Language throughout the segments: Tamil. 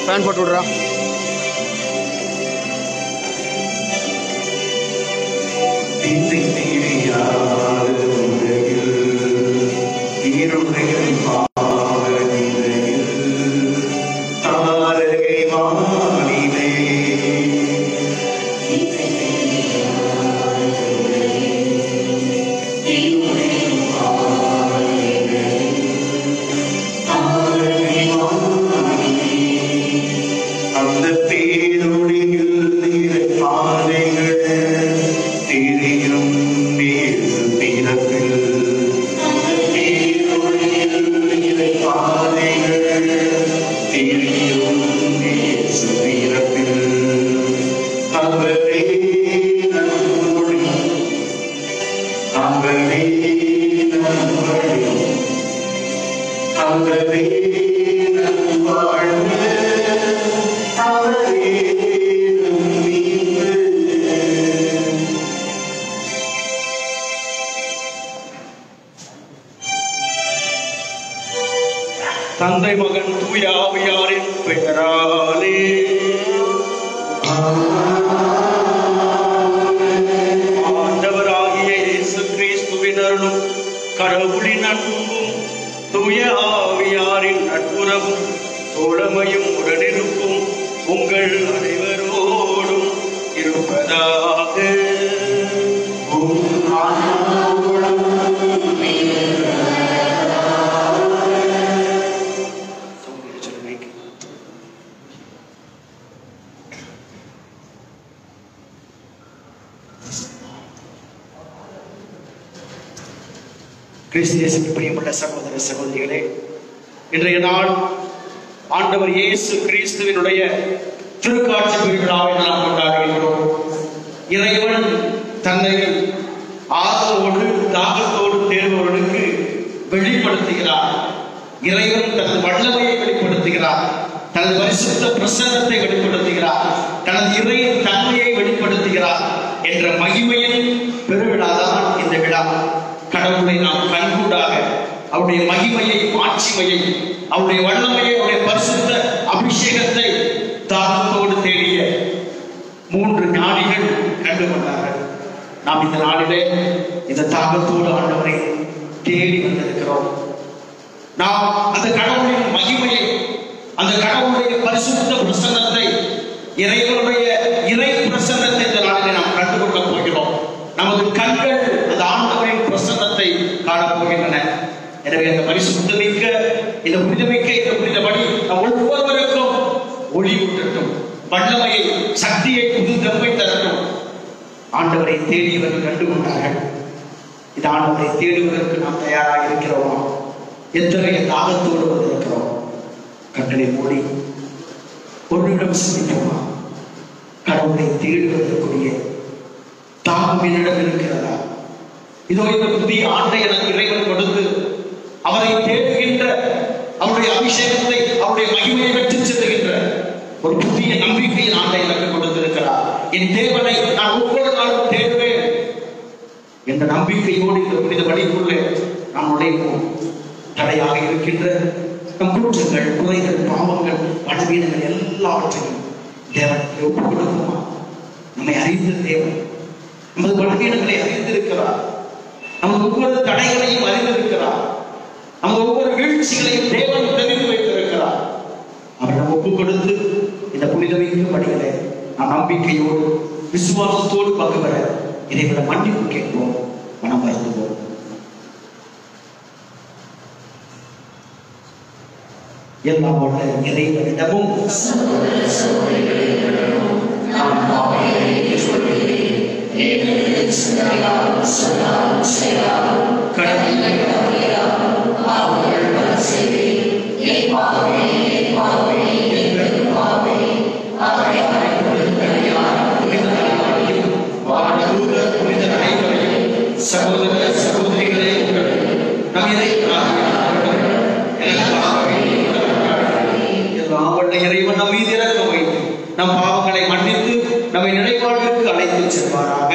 ஃபேன் போட்டு விடுறா. தந்தை மகன் தூய ஆவியாரின் பெயராலே ஆண்டவராகிய இயேசு கிறிஸ்துவின் அருளும் கடவுளின் அன்பும் தூய ஆவியாரின் நட்புறவும் தோழமையும் உடனிருப்பும் உங்கள் அனைவரோடும் இருப்பதாக. கிறிஸ்துவுக்கு பிரியப்பட்ட சகோதர சகோதரிகளே, இன்றைய நாள் ஆண்டவர் இயேசு கிறிஸ்துவினுடைய திருக்காட்சி விழாவை நாம் கொண்டாடுகின்றோம். இறைவன் தன்னை ஆர்வத்தோடு தாகத்தோடு தேர்பவர்களுக்கு வெளிப்படுத்துகிறார். இறைவன் தனது வல்லமையை வெளிப்படுத்துகிறார், தனது பரிசுத்த பிரசன்னத்தை வெளிப்படுத்துகிறார், தனது இறையின் தன்மையை வெளிப்படுத்துகிறார் என்ற மகிமையின் பெருவிழாதான் இந்த விழா. கடவுளை நாம் கண்கூடாக அவருடைய மகிமையை, மாட்சிமையை, அவருடைய வல்லமையை, அவருடைய பரிசுத்த அபிஷேகத்தை தாகத்தோடு தேடிய 3 ஞானிகள் கண்டுகொண்டார்கள். நாம் இந்த நாளிலே இந்த தாகத்தோடு ஆண்டவரை தேடி வந்திருக்கிறோம். நாம் அந்த கடவுளின் மகிமையை, அந்த கடவுளுடைய பரிசுத்த பிரசன்னத்தை, இறைவனுடைய இறை பிரசன்னத்தை இந்த நாளிலே நாம் கண்டுகொள்ள போகிறோம். நமது கண்கள் அந்த ஆண்டவரின் பிரசன்னத்தை காணப்போகின்றன. எனவே அந்த பரிசுத்தமிக்க இந்த புனிதமிக்க இந்த புனிதபடி நம் ஒவ்வொருவருக்கும் ஒளி ஊட்டட்டும், வல்லமையை, சக்தியை, புது தன்மை தரட்டும். ஆண்டவரை தேடியவர்கள் கண்டுகொண்டார்கள். இந்த ஆண்டவரை தேடுவதற்கு நாம் தயாராக இருக்கிறோமா? எத்தகைய தாகத்தோடு வந்திருக்கிறோம்? கண்களை மூடி ஒரு நிமிடம் சிந்திப்போமா? கடவுளை தேடுவதற்குரிய தாகம் என்னிடம் இருக்கிறதா? இதோ இந்த புதிய ஆண்டை எனக்கு இறைவன் கொடுத்து அவரை தேடுகின்ற, அவருடைய அபிஷேகத்தை, அவருடைய மகிமையை பெற்று செல்லுகின்ற ஒரு புதிய நம்பிக்கையின் ஆண்டை எனக்கு கொடுத்திருக்கிறார். என் தேவனை நான் ஒவ்வொரு நாளும் தேடுவேன் என்ற நம்பிக்கையோடு இந்த புனித வழிக்குள்ளே நாம் நுழைவோம். தடையாக இருக்கின்ற நம் குற்றங்கள், குறைகள், பாவங்கள், பலவீனங்கள் எல்லாவற்றையும் தேவனுக்கு ஒப்புக் கொடுக்குமா? நம்மை அறிந்த தேவன் நமது பலவீனங்களை அறிந்திருக்கிறார். நமது ஒவ்வொரு தடைகளையும் அறிந்திருக்கிறார். நமது ஒவ்வொரு வீழ்ச்சிகளையும் தேவன் தெரிந்து வைத்திருக்கிறார். அவரிடம் ஒப்புக் கொடுத்து இந்த புனிதமிக்க பணிகளை நாம் நம்பிக்கையோடு, விசுவாசத்தோடு பங்கு பெற இறைவனை மன்னிப்பு கேட்போம், மனம் வருந்துவோம். எல்லாம் உள்ள இறைவனிடமும் சகோதர சகோதரிகளே இறைவன் நம் மீது இரக்கம் வைத்து நம் பாவங்களை மன்னித்து நம்மை நிலைப்பாட்டிற்கு அழைத்து செல்வாராக.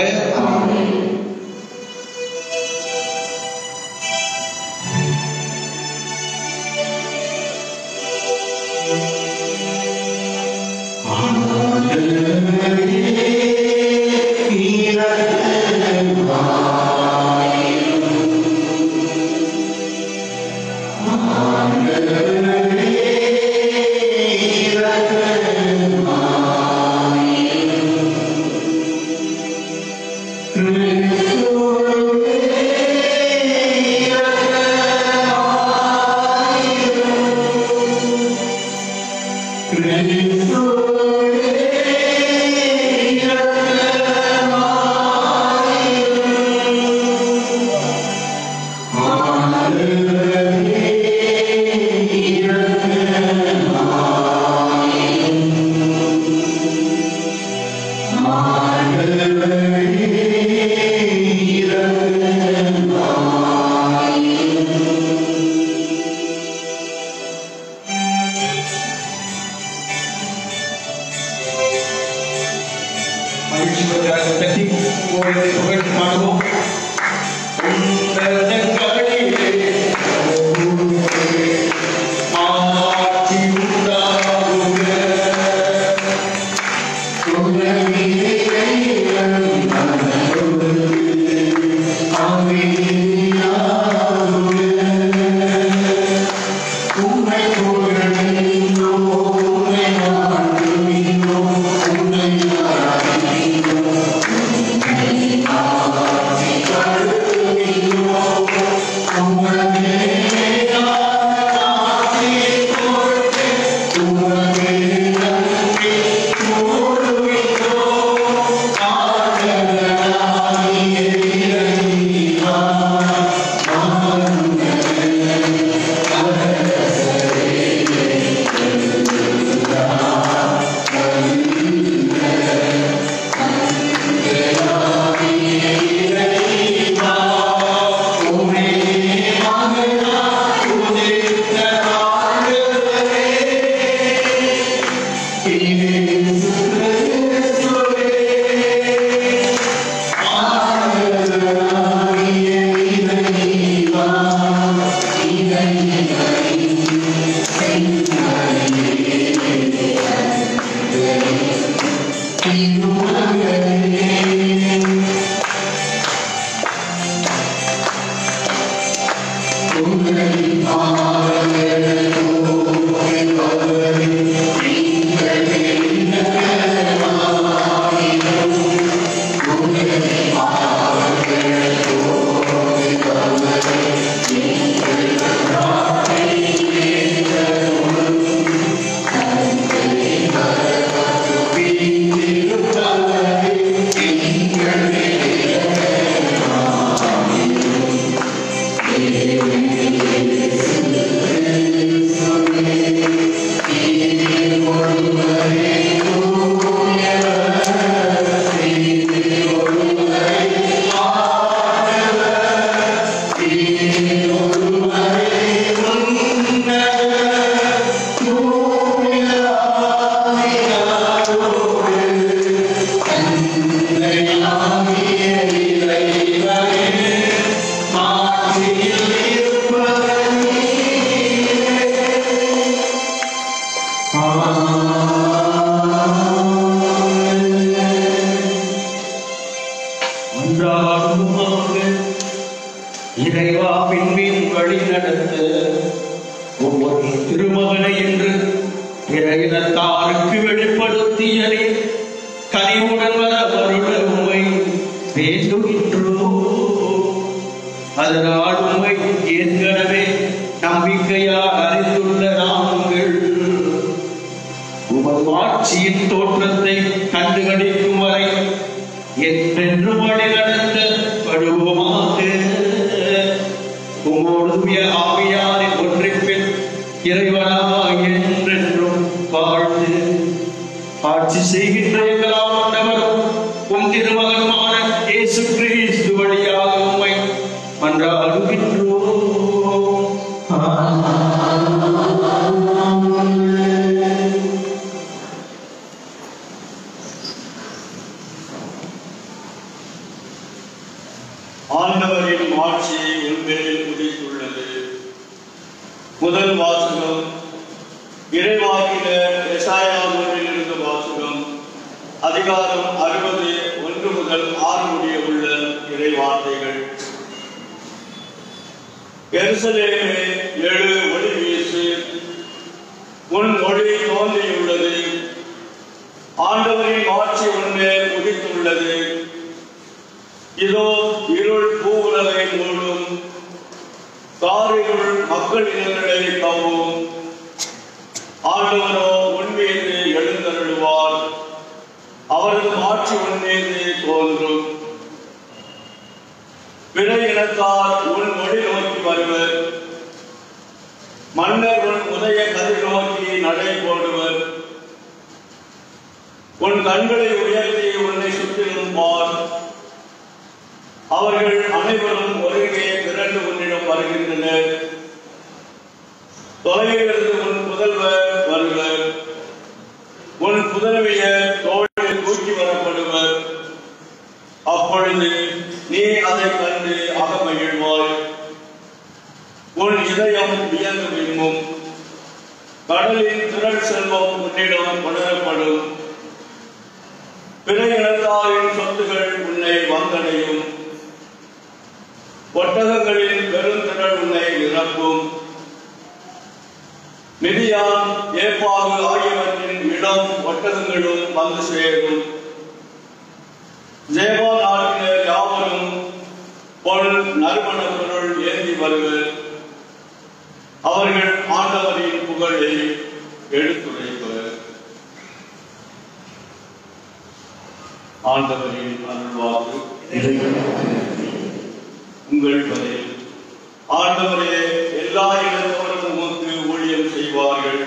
இறைவா பின்பின் வழி நடத்த ஒவ்வொரு திருமகனை என்று இறையினத்தாருக்கு வெளிப்படுத்தியதை கனிவுடன் வர வருட உண்மை வேண்டுகின்றோ. அதனால் உண்மை ஏற்கனவே நம்பிக்கையா அறிந்துள்ள நாங்கள் உமது ஆட்சியின் தோற்றத்தை கண்டுகளிக்கும் வரை என்றென்று வழி நடத்த படுவோமாக. உம்முடைய ஆவியாரின் ஒன்றிப்பில் இறைவனாய் என்றென்றும் வாழ்ந்து ஆட்சி செய்கின்ற எங்களாம் ஆண்டவரும் உம் திருமகனுமான இயேசு கிறிஸ்து வழியாக உம்மை மன்றாடுகின்றோம். ஆண்டவரின் ஆட்சி உண்மையில் உதித்துள்ளது. முதல் வாசகம் இறைவாக்கினர் எசாயாவிலிருந்து இருந்த வாசகம், அதிகாரம் 60 1 முதல் 6 முடிய உள்ள இறைவார்த்தைகள். எருசலேமே எழு, ஒளி வீசு, உன் ஒளி தோன்றியுள்ளது. ஆண்டவரின் ஆட்சி உண்மையில் உதித்துள்ளது. இதோ இருள் பூவுலகை மூடும், காரிருள் மக்கள் இனங்களை கவ்வும். ஆண்டவரோ உன்மீது எழுந்தருளுவார், அவரது ஆட்சி உன்மீது தோன்றும். பிற இனத்தார் உன் ஒளி நோக்கி வருவர், மன்னர் உன் உதய கதிர் நோக்கி நடை போடுவர். உன் கண்களை உயர்த்தி உன்னை சுற்றிலும் பார். அவர்கள் அனைவரும் ஒருங்கே திரண்டு உன்னிடம் வருகின்றனர். தொலைவிலிருந்து உன் புதல்வர் வருவர், உன் புதல்வியர் தோளில் தூக்கி வரப்படுவர். அப்பொழுது நீ அதை கண்டு அகமகிழ்வாய், உன் இதயம் வியந்து விம்மும். கடலின் திரள் செல்வம் உன்னிடம் உணரப்படும். பிற இனத்தாரின் சொத்துகள் உன்னை வந்தடையும். ஒட்டகங்களின் பெருந்திரள் உன்னை நிரப்பும். மிதியான், ஏப்பாகு ஆகியவற்றின் இடம் ஒட்டகங்களும் வந்து சேரும். ஜேபா நாட்டினர் யாவரும் பொன் நறுமண பொருள் ஏந்தி வருவர். அவர்கள் ஆண்டவரின் புகழை எடுத்துரைப்பர். ஆண்டவரின் அருள்வாக்கு. உங்கள் பதில். ஆண்டவரே, எல்லா இடத்தவரும் உமக்கு ஊழியம் செய்வார்கள்.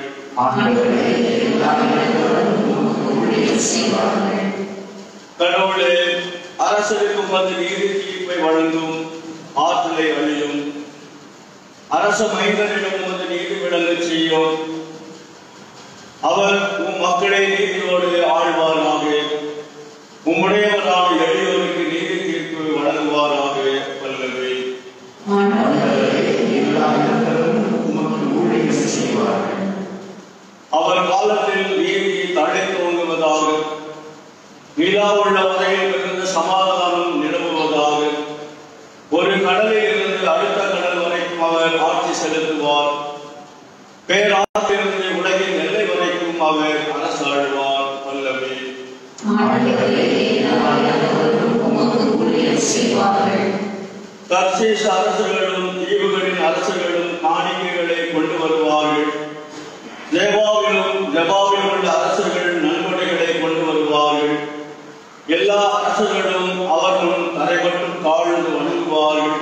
கடவுளே, அரசருக்கு வந்து நீதி தீர்ப்பை வழங்கும் ஆற்றலை அழியும். அரச மைந்தரிடம் வந்து நீதி விளங்க செய்யும். அவர் உம் மக்களை நீதியோடு ஆழ்வாராக. உம்முடையவரான எளியோருக்கு நீதி தீர்ப்பு வழங்குவாராக. வல்லவே. அவர் காலத்தில் நீதி தடை தோங்குவதாக. நிலா உள்ள வரையில் இருந்து சமாதானம் நிலவுவதாக. ஒரு கடலில் இருந்து அடுத்த கடல் வரைக்கும் அவர் ஆட்சி செலுத்துவார். பேராற்றிலிருந்து உலகின் எல்லை வரைக்கும் அவர் அரசாழ்வார். வல்லவே. தர்சீஸ் அரசர்களும் தீவுகளின் அரசர்களும் காணிக்கைகளை கொண்டு வருவார்கள். ஜெபாவிலும் உள்ள அரசர்கள் நன்கொடைகளை கொண்டு வருவார்கள். எல்லா அரசர்களும் அவர்களும் தரைப்பட்டும் தாழ்ந்து வணங்குவார்கள்.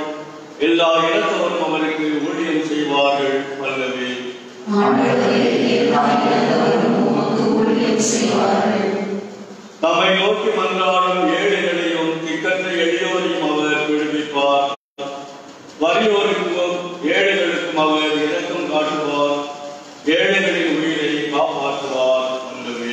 எல்லா இடத்தவரும் அவருக்கு ஊழியம் செய்வார்கள். வல்லவே. தம்மை நோக்கி மன்றாடும் ஏழைகளையும் திக்கற்ற எளியோரையும் அவர் விடுவிப்பார். வறியோருக்கும் ஏழைகளுக்கும் அவர் இரக்கம் காட்டுவார். ஏழைகளின் உயிரை காப்பாற்றுவார். வல்லவே.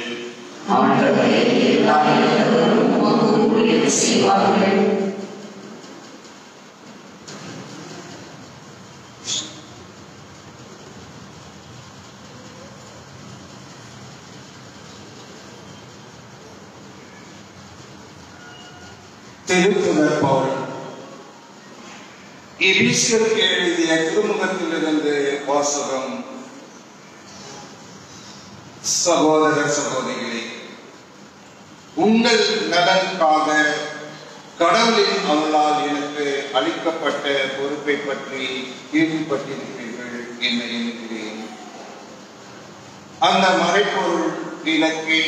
திருத்துவர் பவுல் எபேசியருக்கு எழுதிய திருமுகத்திலிருந்து வாசகம். சகோதர சகோதரிகளே, உங்கள் நலனுக்காக கடவுளின் அருளால் எனக்கு அளிக்கப்பட்ட பொறுப்பை பற்றி கேள்விப்பட்டிருப்பீர்கள் என எண்ணுகிறேன். அந்த மறைப்பொருள் எனக்கு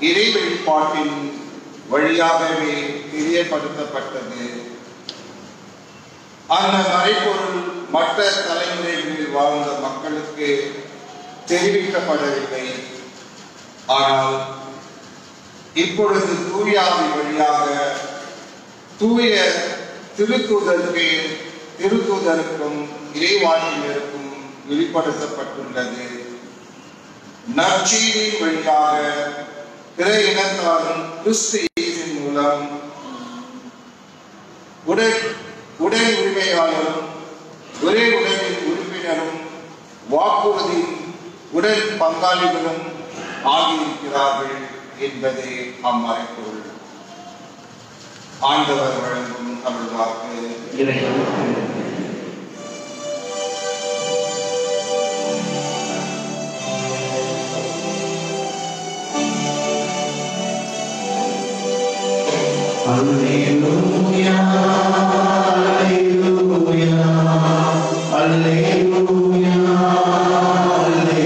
இறை வெளிப்பாட்டின் வழியாகவே தெரியப்படுத்தப்பட்டது. அந்த மறைபொருள் மற்ற தலைமுறைகளில் வாழ்ந்த மக்களுக்கு தெரிவிக்கப்படவில்லை. ஆனால் இப்பொழுது தூயாவி வழியாக தூய திருத்தூதருக்கும் இறைவாக்கினருக்கும் வெளிப்படுத்தப்பட்டுள்ளது. நற்செய்தியின் வழியாக பிற இனத்தாரும் கிறிஸ்து இயேசுவின் மூலம் உடல் உரிமையாளரும் ஒரே உடலின் உறுப்பினரும் வாக்குறுதி உடல் பங்காளிகளும் ஆகியிருக்கிறார்கள் என்பதே அம்மறைப்பொருள். ஆண்டவர் வழங்கும் தமிழ் வாக்கு. Alleluia, alleluia, alleluia, alleluia.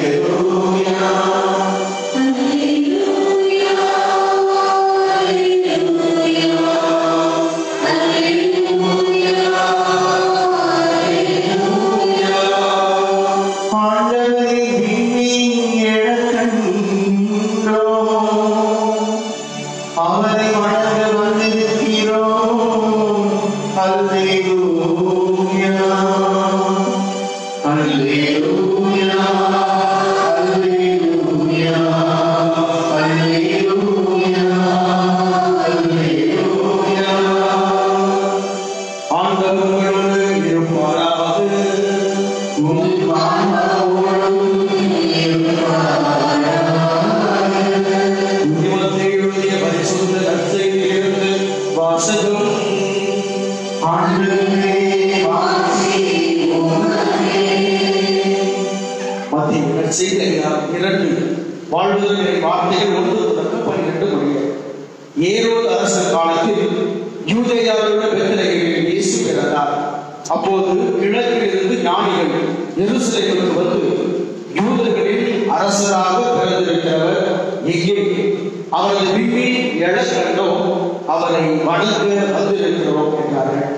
அவரை வணங்க வந்திருக்கிறோம். அல்லேலூயா, அல்லேலூயா, அல்லேலூயா, அல்லேலூயா, அல்லேலூயா. ஆண்டவரோடு இருப்பாராக, உம் ஆன்மாவோடும் இருப்பாராக. பரிசுத்த நற்செய்தியிலிருந்து வாசகம். ஆண்டவரே வாசி உமக்கே. மத்திய நற்செய்தி 2 வாழ்வுதலை வார்த்தைகள் 1-12 முடிய. ஏரோது அரசர் காலத்தில் யூதேயாவில் உள்ள பெத்லகேமில் இயேசு பிறந்தார். அப்போது கிழக்கிலிருந்து ஞானிகள் எருசலேமுக்கு வந்து, யூதர்களின் அரசராக பிறந்திருக்கிறவர் எங்கே? அவரது விண்மீன் எழக் கண்டோம், அவரை வணங்க வந்திருக்கிறோம் என்றார்கள்.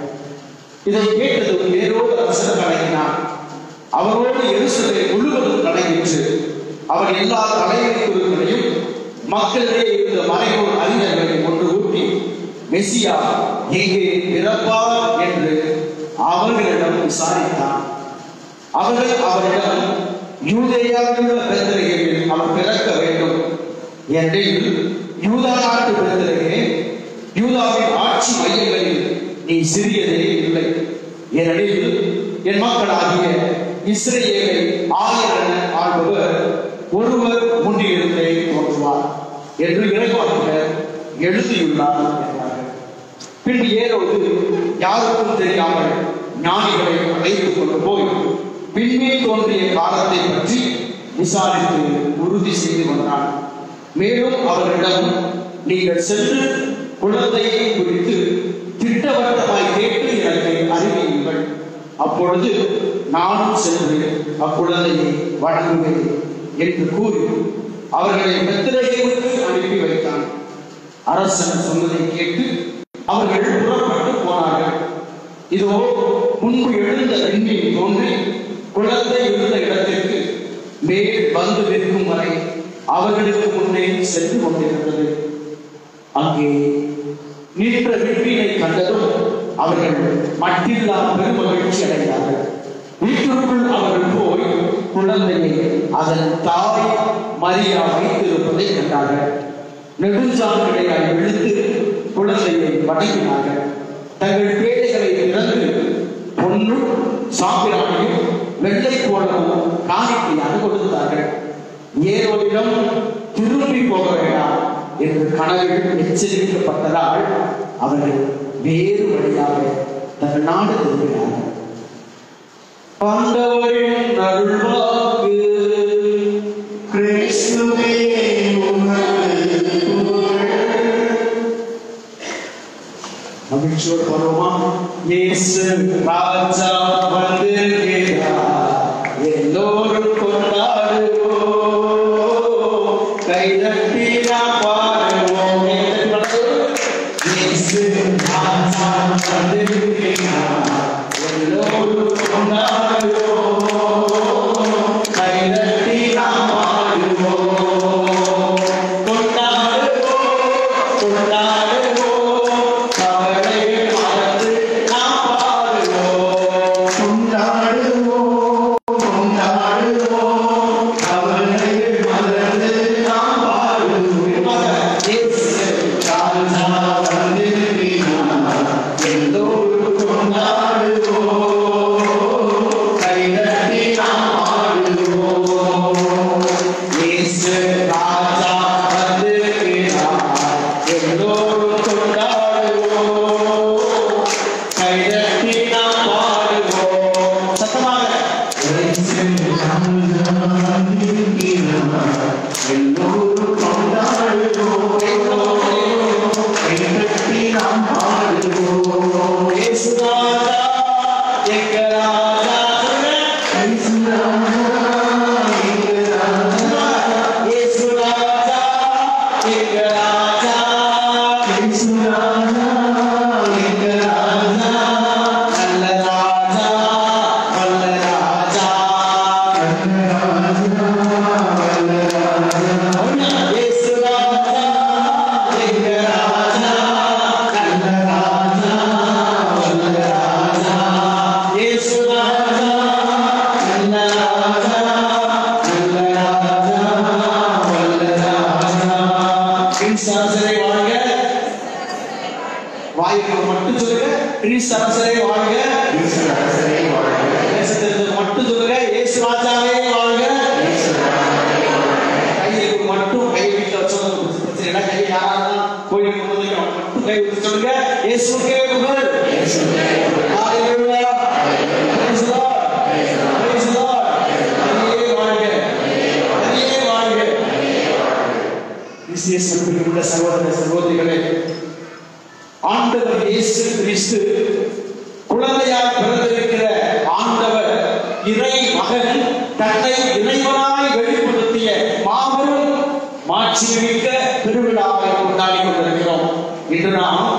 இதை கேட்டதும் ஏரோது அரசர் கலங்கினார். அவரோடு எருசலேம் முழுவதும் கலங்கிற்று. அவர் எல்லா தலைமை குருக்களையும் மக்களிடையே இருந்த மறைநூல் அறிஞர்களை ஒன்று கூட்டி, மெசியா எங்கே பிறப்பார் என்று அவர்களிடம் விசாரித்தார். அவர்கள் அவரிடம், யூதேயாவில் உள்ள பெத்லகேமில் அவர் பிறக்க வேண்டும் என்றில், யூதா நாட்டு பெத்லகேம், யூதாவின் ஆட்சி மையங்களில் நீ சிறியதே இல்லை. ஏனெனில் என் மக்களாகிய இஸ்ரேலை ஆயர் ஆள்பவர் ஒருவர் முன்னிலிருந்தே தோன்றுவார் என்று இறைவாக்கினர் எழுதியுள்ளார் என்றார்கள். பின்பு ஏரோது யாருக்கும் தெரியாமல் ஞானிகளை அழைத்துக் கொண்டு போய் விண்மீன் தோன்றிய காலத்தை பற்றி விசாரித்து உறுதி செய்து வந்தார். மேலும் அவர்களிடம், நீங்கள் சென்று குழந்தையை குறித்து திட்டவட்டமாய் கேட்டு எனக்கு அறிவியுங்கள். அப்பொழுது நானும் சென்று அக்குழந்தையை வணங்குவேன் என்று கூறி அவர்களை பெத்லகேமுக்கு அனுப்பி வைத்தான். அரசன் சொன்னதை கேட்டு அவர்கள் புறப்பட்டு போனார்கள். இதோ முன்பு எழுந்த விண்மீன் தோன்றி குழந்தை இருந்த இடத்திற்கு மேல் வந்து நிற்கும் வரை அவர்களுக்கு முன்னே சென்று கொண்டிருந்தது. அங்கே நின்ற விண்மீனை கண்டதும் அவர்கள் மட்டில்லா பெருமகிழ்ச்சி அடைந்தார்கள். வீட்டிற்குள் அவர்கள் போய் குழந்தையை அதன் தாய் மரியா வைத்திருப்பதை கண்டார்கள். நெடுஞ்சான்களையால் விழுந்து குழந்தையை வணங்கினார்கள். தங்கள் பேடைகளை திறந்து பொன்னும் சாம்பிராணியும் வெள்ளை கோலமும் காணிக்கையாக கொடுத்தார்கள். ஏரோதிடம் திரும்பி போக வேண்டாம் என்று கனவில் எச்சரிக்கப்பட்டதால் அவர்கள் வேறு வழியாக தங்கள் நாடு திரும்பினார்கள். ஆண்டவரின் அருள்வாக்கு. கிறிஸ்துவே உமக்கு புகழ். மகிழ்ச்சியோடு பருவமா இயேசு ராஜா வந்திருக்கிறார், எல்லோரும் கொண்டாடுவோம், கைதட்டி நாம் பாடுவோம். இயேசு ராஜா வந்திருக்கிறார். எல்லோரும் கொண்டாடுவோம், கைதட்டி நாம் பாடுவோம். சத்தமாக இயேசு ராஜா வந்திருக்கிறார். எல்லோரும் கொண்டாடுவோம், கைதட்டி நாம் பாடுவோம். இயேசு ராஜா எங்க ராஜா, இயேசு ராஜா எங்க ராஜா, இயேசு ராஜா எங்க ராஜா, இயேசு ராஜா எங்க ராஜா, நல்ல ராஜா வல்ல ராஜா, நல்ல ராஜா வல்ல ராஜா, இயேசு ராஜா எங்க ராஜா, நல்ல ராஜா வல்ல ராஜா, இயேசு ராஜா நல்ல ராஜா, நல்ல ராஜா வல்ல ராஜா. கிறிஸ்தரசரே வாழ்க. வாய்க்கு மட்டும் சொல்லுங்க, கிறிஸ்தரசரே வாழ்க. கிறிஸ்தரசரே வாழ்க. தேசத்திற்கு மட்டும் சொல்லுங்க, இயேசு ராஜாவே வாழ்க. கையில் மட்டும் கை வீட்டில் வச்சவங்க பிரச்சனை இல்லை. கை யாராவது கோயிலுக்கு போது மட்டும் கை விட்டு சொல்லுங்க, இயேசுக்கே புகழ். ஹalleluya. Praise the Lord. Praise the Lord. ஹalleluya வாழ்க. ஹalleluya வாழ்க. கிறிஸ்துவுக்குள் உள்ள சகோதர சகோதரிகளே, ஆண்டவர் இயேசு கிறிஸ்து குழந்தையாய் பிறந்திருக்கிற ஆண்டவர் இறை மகன் தன்னை இறைவனாய் வெளிப்படுத்திய மாபெரும் மாட்சிமிக்க பெருவிழாவை கொண்டாடி கொண்டிருக்கிறோம். இன்று நாம்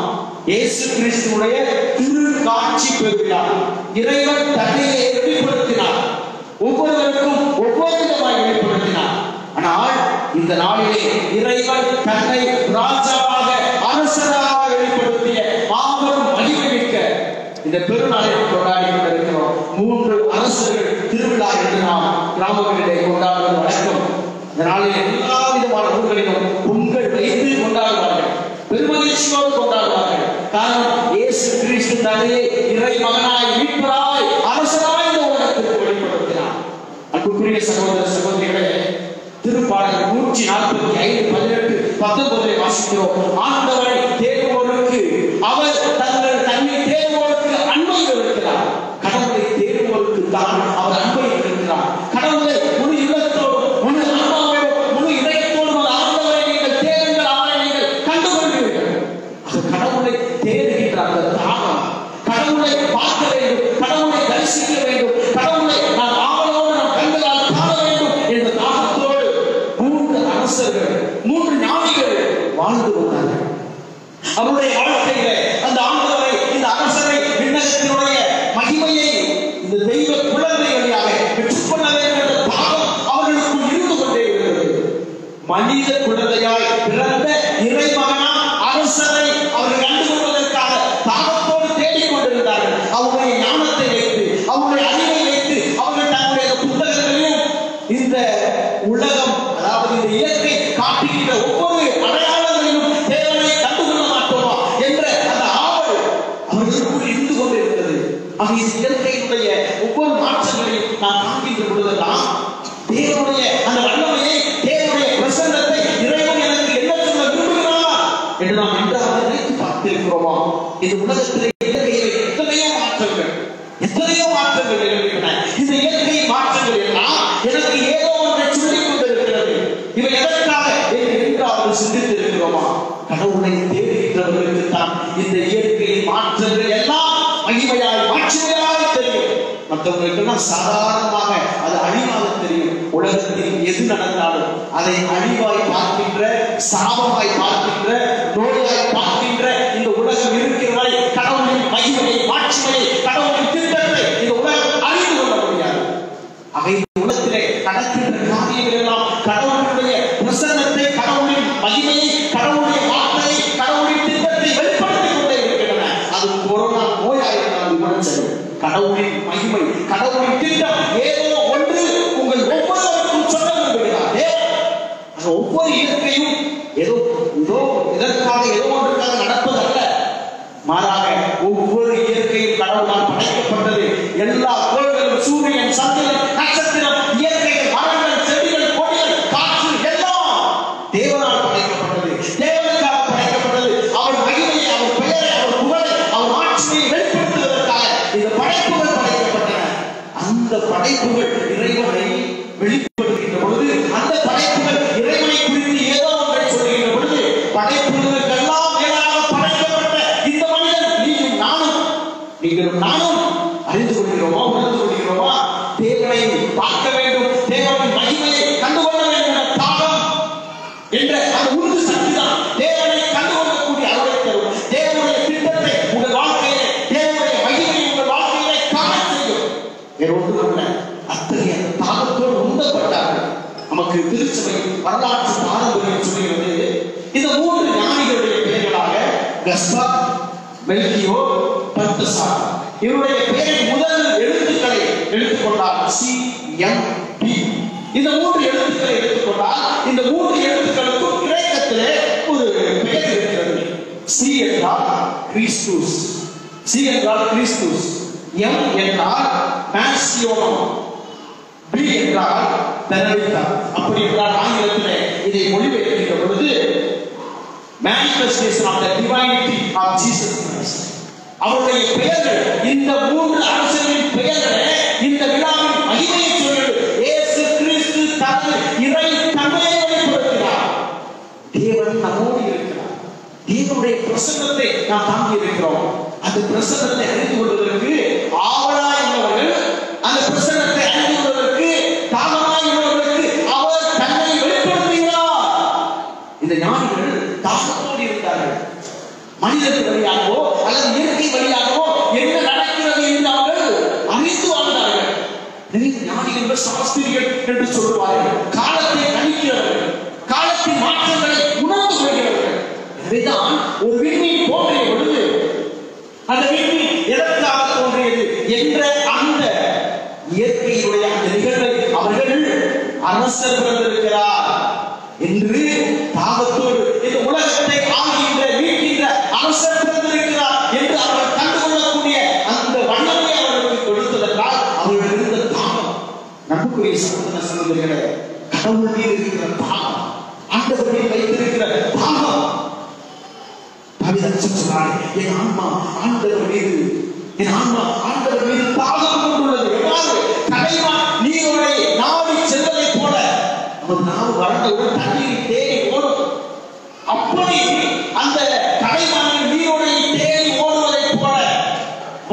இயேசு கிறிஸ்துவுடைய திரு காட்சி பெருவிழா. இறைவன் தன்னையே வெளிப்படுத்தினார், ஒவ்வொருவருக்கும் ஒவ்வொரு விதமாய் வெளிப்படுத்தினார். ஆனால் இந்த நாளிலே இறைவன் தன்னை ராஜாவாக அரசராக வெளிப்படுத்திய மாபெரும் மகிமைமிக்க இந்த பெருநாளை கொண்டாடி கொண்டிருக்கிறோம். 3 அரசர்கள் திருவிழா என்று நாம் கிராமங்களிலே கொண்டாடுவது வழக்கம். இந்த நாளில் எல்லா விதமான ஊர்களிலும் பொங்கல் வைத்து கொண்டாடுவார்கள், பெருமகிழ்ச்சியோடு கொண்டாடுவார்கள். காரணம், இயேசு கிறிஸ்து தன்னையே இறை மகனாய் மீட்பராய் அரசராய் இந்த உலகத்திற்கு வெளிப்படுத்தினார். அன்புக்குரிய சகோதர சகோதரிகளே, திருப்பாடல் 145 18 19 வாசிக்கிறோம். ஆண்டவரை தேடுவோருக்கு அவர் தன்னை தேடுவோருக்கு அன்பை இருக்கிறார். கடவுளை தேடுவோருக்கு தான் அவர் அன்பை இருக்கிறார். கடவுளை முழு இல்லத்தோடு முழு ஆன்மாவோடு முழு இதயத்தோடு ஆண்டவரை நீங்கள் தேடுங்கள், அவரை நீங்கள் கண்டுகொள்வீர்கள். அது கடவுளை தேடுகின்ற அந்த தாகம், கடவுளை பார்க்க வேண்டும், கடவுளை தரிசிக்க வேண்டும், கடவுளை நாம் ஆவலோடு நாம் கண்களால் காண வேண்டும் என்ற தாகத்தோடு 3 அரசர்கள் 3 ஞானிகள் வாழ்ந்து வந்தார்கள். அவருடைய வாழ்க்கையில அந்த ஆண்டவரை, இந்த அரசரை, விண்ணகத்தினுடைய மகிமையை இந்த தெய்வ குழந்தை வழியாக பெற்றுக்கொள்ள வேண்டும் என்ற தாகம் அவர்களுக்குள் இருந்து கொண்டே இருக்கிறது. மனித குழந்தையாய் பிறந்த இறைமகனா அரசரை அவர்கள் கண்டுகொள்வதற்காக தாகத்தோடு தேடிக்கொண்டிருந்தார்கள். அவருடைய ஞானத்தை வைத்து, அவருடைய அறிவை வைத்து அவர்கள் தன்னுடைய புத்தகங்களையும் இந்த உலகம், அதாவது இந்த இயற்கை காட்டுகின்ற ஒவ்வொரு அடையாளங்களிலும் தேவனை கண்டுகொள்ள மாட்டோமா என்ற அந்த ஆவல் அவர்களுக்குள் இருந்து கொண்டிருக்கிறது. ஆக இந்த இயற்கையினுடைய ஒவ்வொரு மாற்றங்களையும் நாம் காண்கின்ற பொழுதெல்லாம் தேவனுடைய அந்த வல்லமையை, தேவனுடைய பிரசன்னத்தை, இறைவன் எனக்கு என்ன சொல்ல விரும்புகிறார் என்று நாம் என்றாவது நினைத்து பார்த்திருக்கிறோமா? இந்த உலகத்திலே இயற்கையிலே எத்தனையோ மாற்றங்கள் நிகழ்கின்றன. இந்த இயற்கை மாற்றங்கள் எல்லாம் எனக்கு ஏதோ ஒன்றை சொல்லிக் கொண்டிருக்கிறது. இவை எதற்காக என்றாவது சிந்தித்திருக்கிறோமா? கடவுளை தேடுகின்றவர்களுக்கு தான் இந்த இயற்கை மாற்றங்கள் எல்லாம் மகிமையாய் மாட்சிமையாய் தெரியும். மற்றவங்களுக்கெல்லாம் சாதாரணமாக அது அழிவாக தெரியும். உலகத்தில் எது நடந்தாலும் அதை அழிவாய் பார்க்கின்ற, சாபமாய் பார்க்கின்ற, நோயாய் பார்க்கின்ற இந்த உலகம் இருக்கிற வரை கடவுளின் மகிமையை, மாட்சிமையை, கடவுளின் திட்டத்தை இந்த உலகம் அறிந்து கொள்ள முடியாது. அவை உலகத்திலே நடக்கின்ற காரியங்கள் எல்லாம் கடவுளுடைய பிரசன்னத்தை, கடவுளின் மகிமையை, கடவுளுடைய வார்த்தையை, கடவுளின் திட்டத்தை வெளிப்படுத்திக் கொண்டே இருக்கின்றன. அது கொரோனா நோயாயிருந்தாலும் கூட சரி, கடவுளின் மகிமை, கடவுளின் திட்டம் ஏதோ ஒன்று உங்கள் ஒவ்வொருவருக்கும் சொல்ல விரும்புகிறார். ஒவ்வொரு இயற்கையும் ஏதோ இதற்காக ஏதோ ஒன்றுக்காக நடப்பதல்ல. மாறாக ஒவ்வொரு இயற்கையும் கடவுளால் படைக்கப்பட்டது. எல்லா கோள்களும், சூரியன், சந்திரன், நட்சத்திரம், இயற்கைகள், மரங்கள், செடிகள், கொடிகள், காற்று எல்லாம் என்ற அந்த உறுதி சக்தி தான் தேவனை கண்டுகொள்ளக்கூடிய அருளை தரும். தேவனுடைய திட்டத்தை உங்கள் வாழ்க்கையிலே, தேவனுடைய மகிமையை உங்கள் வாழ்க்கையிலே காண செய்யும். வேற ஒன்றும் அல்ல, அத்தகைய தாகத்தோடு உந்தப்பட்டார்கள். நமக்கு திருச்சபை வரலாற்று பாரம்பரியம் சொல்கிறது. இந்த 3 ஞானிகளுடைய பெயர்களாக கஸ்பர், மெல்கியோர், பல்தசார். இவருடைய பெயரின் முதல் எழுத்துக்களை எடுத்துக்கொண்டார் CMP. இந்த 3 எழுத்துக்களை எடுத்துக்கொண்டால் இந்த 3 எழுத்துக்களுக்கும் கிரேக்கத்திலே ஒரு பெயர் இருக்கிறது. C என்றால் கிறிஸ்துஸ், C என்றால் கிறிஸ்துஸ், M என்றால் மேசியோனம், B என்றால் பெனடிக்டா. அப்படி என்றால் ஆங்கிலத்திலே இதை மொழிபெயர்க்கின்ற பொழுது manifestation of the divinity of Jesus Christ. அவருடைய பெயர்கள், இந்த 3 அரசர்களின் பெயர்களே இந்த விழாவின் மகிமையை சொல்கிறது. இயேசு கிறிஸ்து தனது இறை தன்மையை வெளிப்படுத்தினார். தேவன் நம்மோடு இருக்கிறார். தேவனுடைய பிரசன்னத்தை நாம் தாங்கி இருக்கிறோம். அந்த பிரசன்னத்தை அறிந்து கொள்வதற்கு ஆவலாய் உள்ளவர்கள், அந்த பிரசன்னத்தை அறிந்து கொள்வதற்கு தாகமாய் உள்ளவர்களுக்கு அவர் தன்னை வெளிப்படுத்துகிறார். இந்த ஞானிகள் தாகத்தோடு இருந்தார்கள். மனிதர்கள் வழியாகவோ அல்லது இயற்கை வழியாகவோ என்ன நடக்கிறது என்று அவர்கள் அறிந்து வாழ்ந்தார்கள். ஞானிகள் சாஸ்திரிகள் என்று சொல்லுவார்கள். காலத்தை கணிக்கிறவர்கள், காலத்தின் மாற்றங்களை உணர்ந்து கொள்கிறவர்கள். எனவேதான் ஒரு விண்மீன் தோன்றிய பொழுது அந்த விண்மீன் எதற்காக தோன்றியது என்ற அந்த இயற்கையுடைய அந்த நிகழ்வை அவர்கள் அரசர் பிறந்திருக்கிறார் என்று தாகத்தோடு இந்த உலகத்தை ஆகின்ற வீழ்கின்ற அரசர் பிறந்திருக்கிறார் என்று அவர்கள் கண்டுகொள்ளக்கூடிய அந்த வண்ணத்தை அவர்களுக்கு கொடுத்ததற்கால் அவர்கள் இருந்த தாகம். நமக்குரிய சகோதர சகோதரிகளே, கடவுள் மீது இருக்கிற தாகம், ஆண்டவர் மீது வைத்திருக்கிற தாகம். என் ஆன்மா ஆண்டவர் மீது, என் ஆன்மா ஆண்டவர் மீது தாகம் கொண்டுள்ளது. எவ்வாறு கலைவான் நீரோடை நாடி செல்வதை போல நமது நாவு வறண்டவுடன் தண்ணீரை தேடி ஓடும். அப்படி அந்த கலைவானின் நீரோடை தேடி ஓடுவதை போல,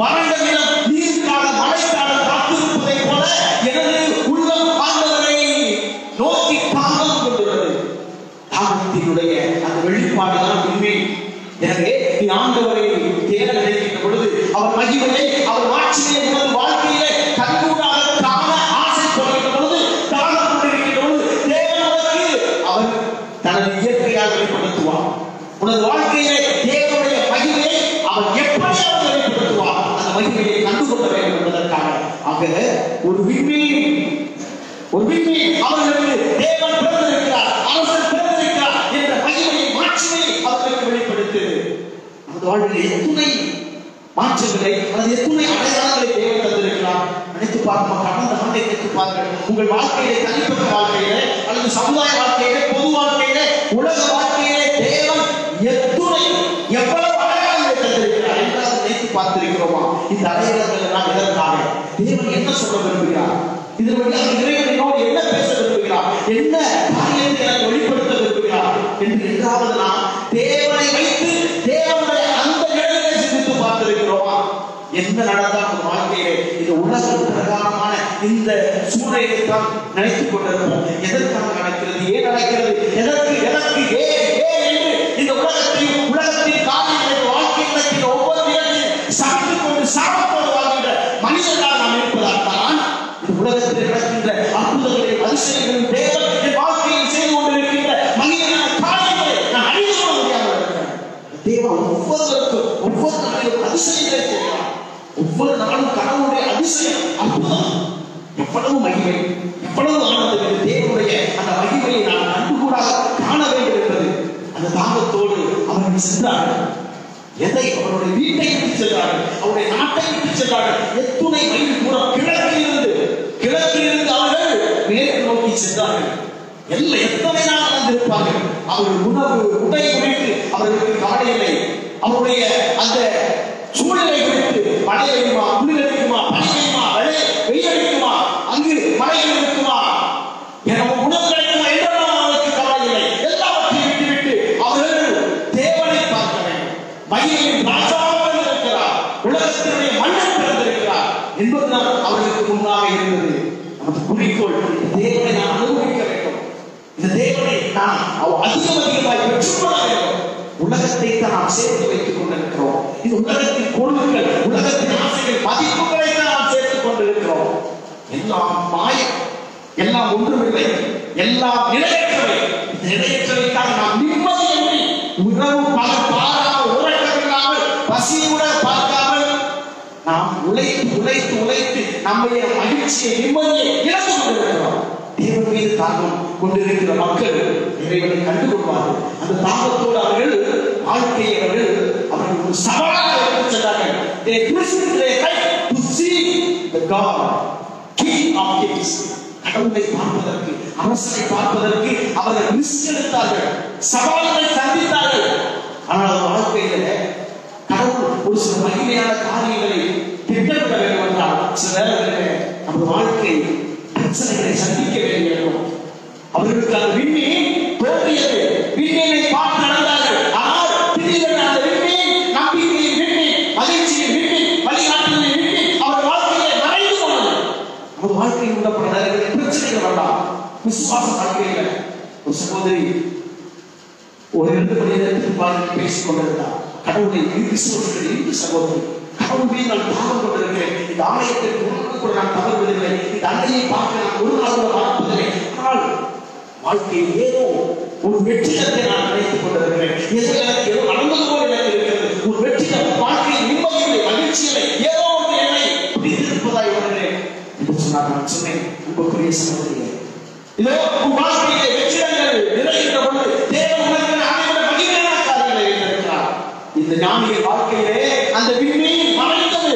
வறண்ட நிலம் நீருக்காக மழைக்காக காத்திருப்பதை போல எனது உள்ளம் ஆண்டவரை நோக்கி தாகம் கொண்டுள்ளது. தாகத்தினுடைய அந்த வெளிப்பாடுதான் உண்மை. எனவே நீ ஆண்டவரை தேட நினைக்கின்ற பொழுது அவர் மகிமையை, அவர் மாட்சியை உனது வாழ்க்கையிலே கண்கூடாக காண ஆசைப்படுகின்ற பொழுது, தாகம் கொண்டிருக்கின்ற பொழுது தேவனுக்கு அவர் தனது இயற்கையாக வெளிப்படுத்துவார். உனது வாழ்க்கையிலே தேவனுடைய மகிமையை அவர் எப்படியாவது வெளிப்படுத்துவார். அந்த மகிமையை கண்டுகொள்ள வேண்டும் என்பதற்காக ஆக ஒரு விண்மீன் அவர்களுக்கு தேவன் பிறந்திருக்கிறார், அரசர் பிறந்திருக்கிறார் என்ற மகிமையை, மாட்சியை அவர்களுக்கு வெளிப்படுத்துது. நமது வாழ்வில் எத்துணை மாற்றங்களை அல்லது எத்துணை அடையாளங்களை தேவன் தந்திருக்கிறார். நினைத்து பார்க்க கடந்த ஆண்டை நினைத்து பாருங்கள். உங்கள் வாழ்க்கையிலே, தனிப்பட்ட வாழ்க்கையிலே அல்லது சமுதாய வாழ்க்கையிலே, பொது வாழ்க்கையிலே, உலக வாழ்க்கையிலே தேவன் எத்துணை எவ்வளவு அடையாளங்களை தந்திருக்கிறார் என்று நினைத்து பார்த்திருக்கிறோமா? இந்த அடையாளங்கள் எல்லாம் எதற்காக? தேவன் என்ன சொல்ல விரும்புகிறார்? இதன் வழியாக இறைவனோடு என்ன பேச விரும்புகிறார்? என்ன காரியத்தை எனக்கு வெளிப்படுத்த விரும்புகிறார் என்று என்றாவது நாம் தேவனை வைத்து தேவனுடைய அந்த நிலையை சிந்தித்து பார்த்திருக்கிறோமா? என்ன நடந்தால் நம்ம வாழ்க்கையிலே இந்த உலக பிரகாரமான இந்த சூழ்நிலையை தான் நினைத்துக் கொண்டிருப்போம். எதற்காக நடக்கிறது, ஏன் நடக்கிறது, எதற்கு ஏன் என்று இந்த உலகத்தையும் உலகத்தின் காரியங்களை வாழ்க்கையில் இந்த ஒவ்வொரு நிலையும் சாப்பிட்டுக் கொண்டு சாபத்தோடு வாழ்கின்ற மனிதர்களால் நாம் இருப்பதால் தான் இந்த உலகத்தில் நடக்கின்ற அற்புதங்களையும் அதிசயங்களையும் தேவன் என் வாழ்க்கையில் செய்து கொண்டிருக்கின்ற மகிமையான காரியங்களை நான் அறிந்து கொள்ள முடியாமல் இருக்கிறேன். தேவன் ஒவ்வொருவருக்கும் ஒவ்வொரு நாளிலும் அதிசயங்களை செய்கிறார். ஒவ்வொரு நாளும் கடவுளுடைய அதிசயம், அற்புதம், எவ்வளவு மகிமை, எவ்வளவு ஆனந்தம் என்று தேவனுடைய அந்த மகிமையை நான் கண்டுகூடாக காண வேண்டும் என்பது அந்த தாகத்தோடு அவர்கள் சென்றார்கள். எதை? அவருடைய வீட்டை விட்டு சென்றார்கள், அவருடைய நாட்டை விட்டு சென்றார்கள். எத்துணை மைல் தூரம் கிழக்கிலிருந்து அவர்கள் மேற்கு நோக்கி சென்றார்கள். எத்தனை நாள் வந்திருப்பார்கள். அவர்கள் உணவு உடை குறித்து அவர்களுக்கு கவலை இல்லை. அவருடைய அந்த சூழ்நிலை குறித்து மழை பெய்யுமா, குளிர் அடிக்குமா, பனி பெய்யுமா, வெயில் அடிக்குமா, அங்கு மழைகள் இருக்குமா, எனக்கு உணவு கிடைக்குமா என்றெல்லாம் அவர்களுக்கு கவலை இல்லை. எல்லாவற்றையும் விட்டுவிட்டு அவர்கள் தேவனை பார்க்க வேண்டும். மகிமையின் ராஜாவாக இருக்கிறார், உலகத்தினுடைய மன்னன் பிறந்திருக்கிறார் என்பதுதான் அவர்களுக்கு முன்னாக இருந்தது. நமது குறிக்கோள் தேவனை நாம் அனுபவிக்க வேண்டும். இந்த தேவனை நாம் அதிகமாய் பெற்றுக்கொள்ள வேண்டும். உலகத்தை தான் நாம் சேர்த்து வைத்துக் கொண்டிருக்கிறோம். இது உலகத்தின் பொருட்கள், உலகத்தின் ஆசைகள், மதிப்புகளை தான் நாம் சேர்த்துக் கொண்டிருக்கிறோம். எல்லாம் மாயம், எல்லாம் ஒன்றுமில்லை, எல்லாம் நிலையற்றவை. நிலையற்றவைக்காக நாம் நிம்மதியின்றி உணவு பாராமல், உறக்கமில்லாமல், பசி கூட பார்க்காமல் நாம் உழைத்து உழைத்து உழைத்து நம்முடைய மகிழ்ச்சியை, நிம்மதியை இழந்து கொண்டிருக்கிறோம். தேவன் மீது தாக்கம் கொண்டிருக்கிற மக்கள் இறைவனை கண்டுகொள்வார்கள். அந்த தாக்கத்தோடு அவர்கள் வாழ்க்கையை அவர்கள் ஒரு சவாலாக எடுத்து சென்றார்கள். They twisted their life to see the God, King of Kings. கடவுளை பார்ப்பதற்கு, அரசனை பார்ப்பதற்கு அவர்கள் ரிஸ்க் எடுத்தார்கள், சவால்களை சந்தித்தார்கள். ஆனால் வாழ்க்கையில கடவுள் ஒரு சில மகிமையான காரியங்களை திட்டமிட வேண்டும் என்றால் சில நேரங்களில் நமது வாழ்க்கை பிரச்சனைகளை சந்திக்க வேண்டியிருக்கும். அவர்களுக்கு அந்த விண்மீன் தோன்றியது, விண்மீனை பார்த்து நடந்தார்கள். ஆனால் திடீரென அந்த விண்மீன் நம்பிக்கையின் விண்மீன், மகிழ்ச்சியின் விண்மீன், வழிகாட்டுதலின் விண்மீன் அவர் வாழ்க்கையை மறைந்து போனது. நமது வாழ்க்கையில் உள்ள பல நேரங்களில் பிரச்சனைகள் வரலாம். விசுவாச வாழ்க்கையில ஒரு சகோதரி ஒரு 2 மணி நேரத்துக்கு பாருங்கள் பேசிக் கொண்டிருந்தார். கடவுளை விசுவாசிகள் இந்து சகோதரி, கடவுள் மீது நான் தாகம் கொண்டிருக்கிறேன். இந்த ஆலயத்திற்கு ஒன்று கூட நான் தவறுவதில்லை. இந்த அன்னையை பார்க்க நான் ஒரு நாள் கூட பார்ப்பதில்லை. ஆனால் வாழ்க்கையில் ஏதோ ஒரு வெற்றிடத்தை நான் நினைத்துக் கொண்டிருக்கிறேன். ஏதோ எனக்கு ஏதோ நடந்தது போல எனக்கு இருக்கிறது. ஒரு வெற்றிடம், வாழ்க்கையில் நிம்மதியில்லை, மகிழ்ச்சியில்லை, ஏதோ ஒன்று என்னை பிடித்திருப்பதாய் வருகிறேன் என்று சொன்னார். நான் சொன்னேன், அன்புக்குரிய சகோதரியே, இதோ உன் வாழ்க்கையிலே வெற்றிடங்கள் நிறைகின்ற பொழுது தேவன் உனக்கு அனைவர மகிமையான காரியங்களை வைத்திருக்கிறார். இந்த ஞானியின் வாழ்க்கையிலே அந்த விண்மீன் மறைந்தது.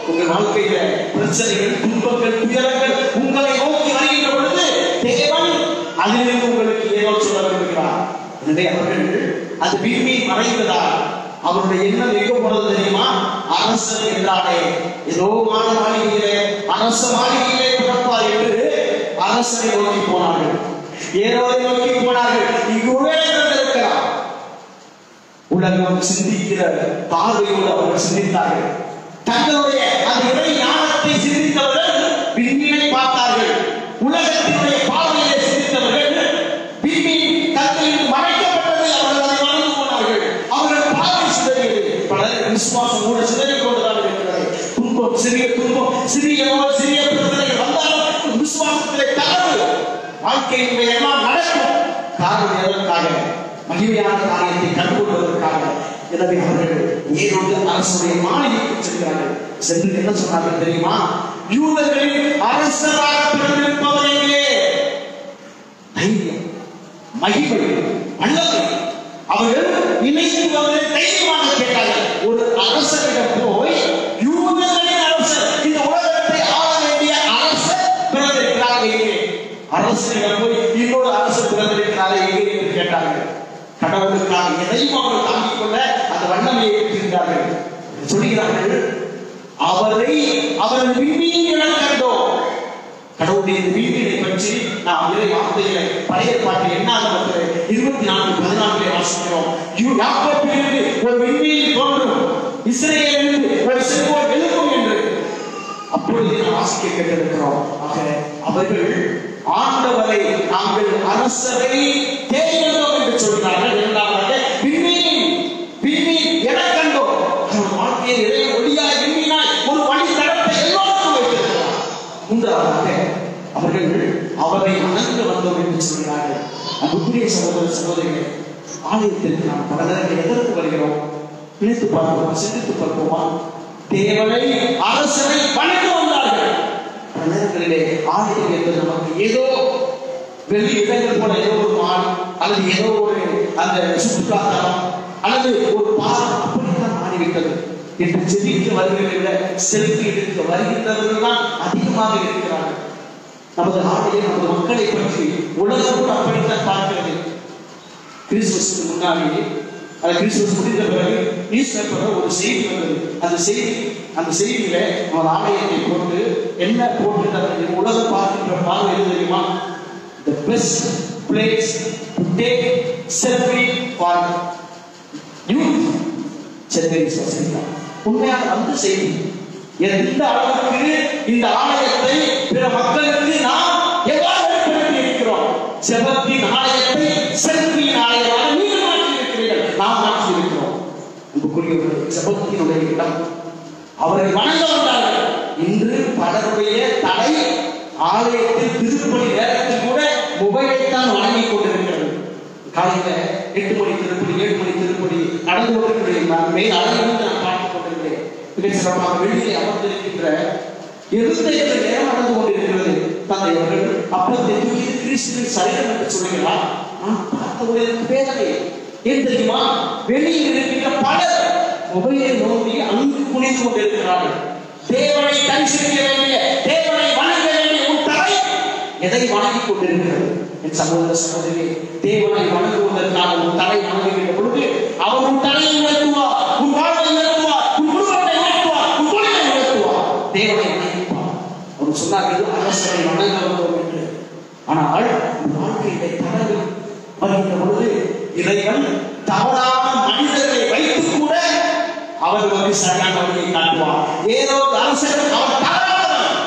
உங்கள் வாழ்க்கையில பிரச்சனைகள், துன்பங்கள், துயரங்கள் உங்களை நோக்கி வருகின்ற பொழுது தேவன் அதிலிருந்து உங்களுக்கு ஏதோ சொல்ல விரும்புகிறார். எனவே அவர்கள் அந்த விண்மீன் மறைந்ததால் அவருடைய எண்ணம் எங்க போனது தெரியுமா? அரசன் என்றாலே ஏதோ மாளிகையிலே, அரச மாளிகையிலே பிறப்பார் என்று அரசனை நோக்கி போனார்கள், ஏரோதை நோக்கி போனார்கள். இங்கு இருக்கிறார். உலகம் சிந்திக்கிற பார்வையோடு அவர்கள் சிந்தித்தார்கள். தங்களுடைய அந்த இறை ஞானத்தை சிந்தித்தவர்கள் விண்மீனை பார்த்தார்கள். உலகத்தினுடைய பார்வையை சிந்தித்தவர்கள் விண்மீன் தங்களில் மறைக்கப்பட்டதை அவர்கள் அதை மறந்து போனார்கள். அவர்கள் பார்வை சிதறியது. பலர் விசுவாசம் கூட சிதறிக் கொண்டுதான் இருக்கிறது. துன்பம், சிறிய துன்பம், சிறிய பிரச்சனைகள் வந்தாலும் விசுவாசத்திலே தளர்வு, வாழ்க்கையினுடைய எல்லாம் நடக்கும். காரணம் எதற்காக? மகிமையான காரியத்தை கண்டுகொள்வதற்காக. எனவே அவர்கள் ஏரோது அரசுடைய மாளிகைக்கு சென்றார்கள். சென்று என்ன சொன்னார்கள் தெரியுமா? யூதர்களின் அரசராக பிறந்திருப்பவரையே தைரியம், மகிமை, வல்லமை அவர்கள் நினைத்து தைரியமாக கேட்டார்கள். ஒரு அரசரிடம் போய் யூதர்களின் அரசர், இந்த உலகத்தை ஆள வேண்டிய அரசர் பிறந்திருக்கிறார் எங்கே? அரசரிடம் போய் இன்னொரு அரசர் பிறந்திருக்கிறார் எங்கே என்று கேட்டார்கள். கடவுளுக்காக எதையும் அவர்கள் தாங்கிக் கொள்ள அந்த வல்லமையை பெற்றிருந்தார்கள். சொல்கிறார்கள், அவரது விண்மீனை கண்டோம். கடவுளுடைய விண்மீனை பற்றி நாம் இறை வார்த்தைகளை பழைய பாட்டில் என்னாகும் 24:14 வாசிக்கிறோம். யாக்கோபிலிருந்து ஒரு விண்மீன் தோன்றும், இஸ்ரவேலிலிருந்து ஒரு செங்கோல் எழும்பும் என்று அப்பொழுது நாம் வாசிக்க கேட்டிருக்கிறோம். ஆக அவர்கள் ஆண்டவரை, நாங்கள் அரசரை தேடினோம் என்று சொல்கிறார்கள். இரண்டாவதாக விண்மீன் என கண்டோம். வாழ்க்கையில் இறை ஒளியாய் விண்மீனாய் ஒரு வழித்தடத்தை எல்லோருக்கும் வைத்திருக்கிறார். மூன்றாவதாக அவர்கள் அவரை வணங்க வந்தோம் என்று சொல்கிறார்கள். அன்புக்குரிய சகோதர சகோதரிகளே, ஆலயத்திற்கு நாம் பல நேரங்கள் எதற்கு வருகிறோம்? நினைத்து பார்ப்போமா, சிந்தித்து பார்ப்போமா? தேவனை, அரசனை வணங்க வந்தார்கள். பல நேரங்களிலே ஆலயம் என்பது நமக்கு ஏதோ வெளி இடங்கள் போல ஏதோ ஒரு மால் அல்லது ஏதோ ஒரு அந்த சுற்றுலாத்தலம் அல்லது ஒரு பாலம் அப்படித்தான் மாறிவிட்டது. என்று செபிக்க வருகிறதை விட செல்ஃபி எடுக்க வருகின்றவர்கள் தான் அதிகமாக இருக்கிறார்கள். நமது ஆலயம், நமது மக்களை பற்றி உலகம் அப்படித்தான் பார்க்கிறது. கிறிஸ்துமஸ்க்கு முன்னாடி, கிறிஸ்துமஸ் முடிந்த பிறகு நியூஸ் பேப்பர்ல ஒரு செய்தி வந்தது. அந்த செய்தியில நமது ஆலயத்தை போட்டு என்ன போட்டு உலகம் பார்க்கின்ற பார்வை எது தெரியுமா? The best place to take selfie for youth. Chennai society உண்மையான அந்த செய்தி. எந்த அளவுக்கு இந்த ஆலயத்தை பிற மக்களுக்கு நாம் எவ்வாறு ஏற்படுத்தி இருக்கிறோம்? செபத்தின் ஆலயத்தை அன்புக்குரியவர்கள் ஜபத்தினுடைய இடம். அவர்கள் வணங்க வந்தார்கள். இன்று பலருடைய தலை ஆலயத்தில் திருப்பணி நேரத்தில் கூட மொபைலைத்தான் வணங்கிக் கொண்டிருக்கிறது. காலையில 8 மணி திருப்பணி 7 மணி திருப்பணி நடந்து கொண்டிருக்கிறேன். மேல் அலையிலிருந்து நான் பார்த்துக் கொண்டிருக்கிறேன். மிக சிறப்பாக வெளியிலே அமர்ந்திருக்கின்ற இருந்த நேரம் நடந்து கொண்டிருக்கிறது. தந்தை அவர்கள் அப்பத்தை தூக்கி கிறிஸ்துவின் சரீரம் என்று சொல்லுகிறார். நான் பார்த்தவுடைய பேரவை ஏன் தெரியுமா? வெளியில் இருக்கின்ற பலர் மொபைலை நோக்கி அங்கு குனிந்து கொண்டிருக்கிறார்கள். தேவனை தரிசிக்க வேண்டிய, தேவனை வணங்க வேண்டிய உன் தலை எதை வணங்கிக் கொண்டிருக்கிறது? என் சகோதர சகோதரி, தேவனை வணங்குவதற்காக உன் தலை வணங்குகின்ற பொழுது அவர் உன் தலையை உயர்த்துவார், உன் வாழ்வை உயர்த்துவார், உன் குடும்பத்தை உயர்த்துவார், உன் தொழிலை உயர்த்துவார். தேவனை வணங்கிப்பார். அவர் சொன்னார்கள் அரசரை வணங்க வந்தோம் என்று. ஆனால் வாழ்க்கையை தடவை வருகின்ற பொழுது இறைவன் தவறான மனிதர்களை வைத்து கூட அவர்களுக்கு சரியான வழியை காட்டுவார். ஏதோ அரசர் அவர் தவறானவன்,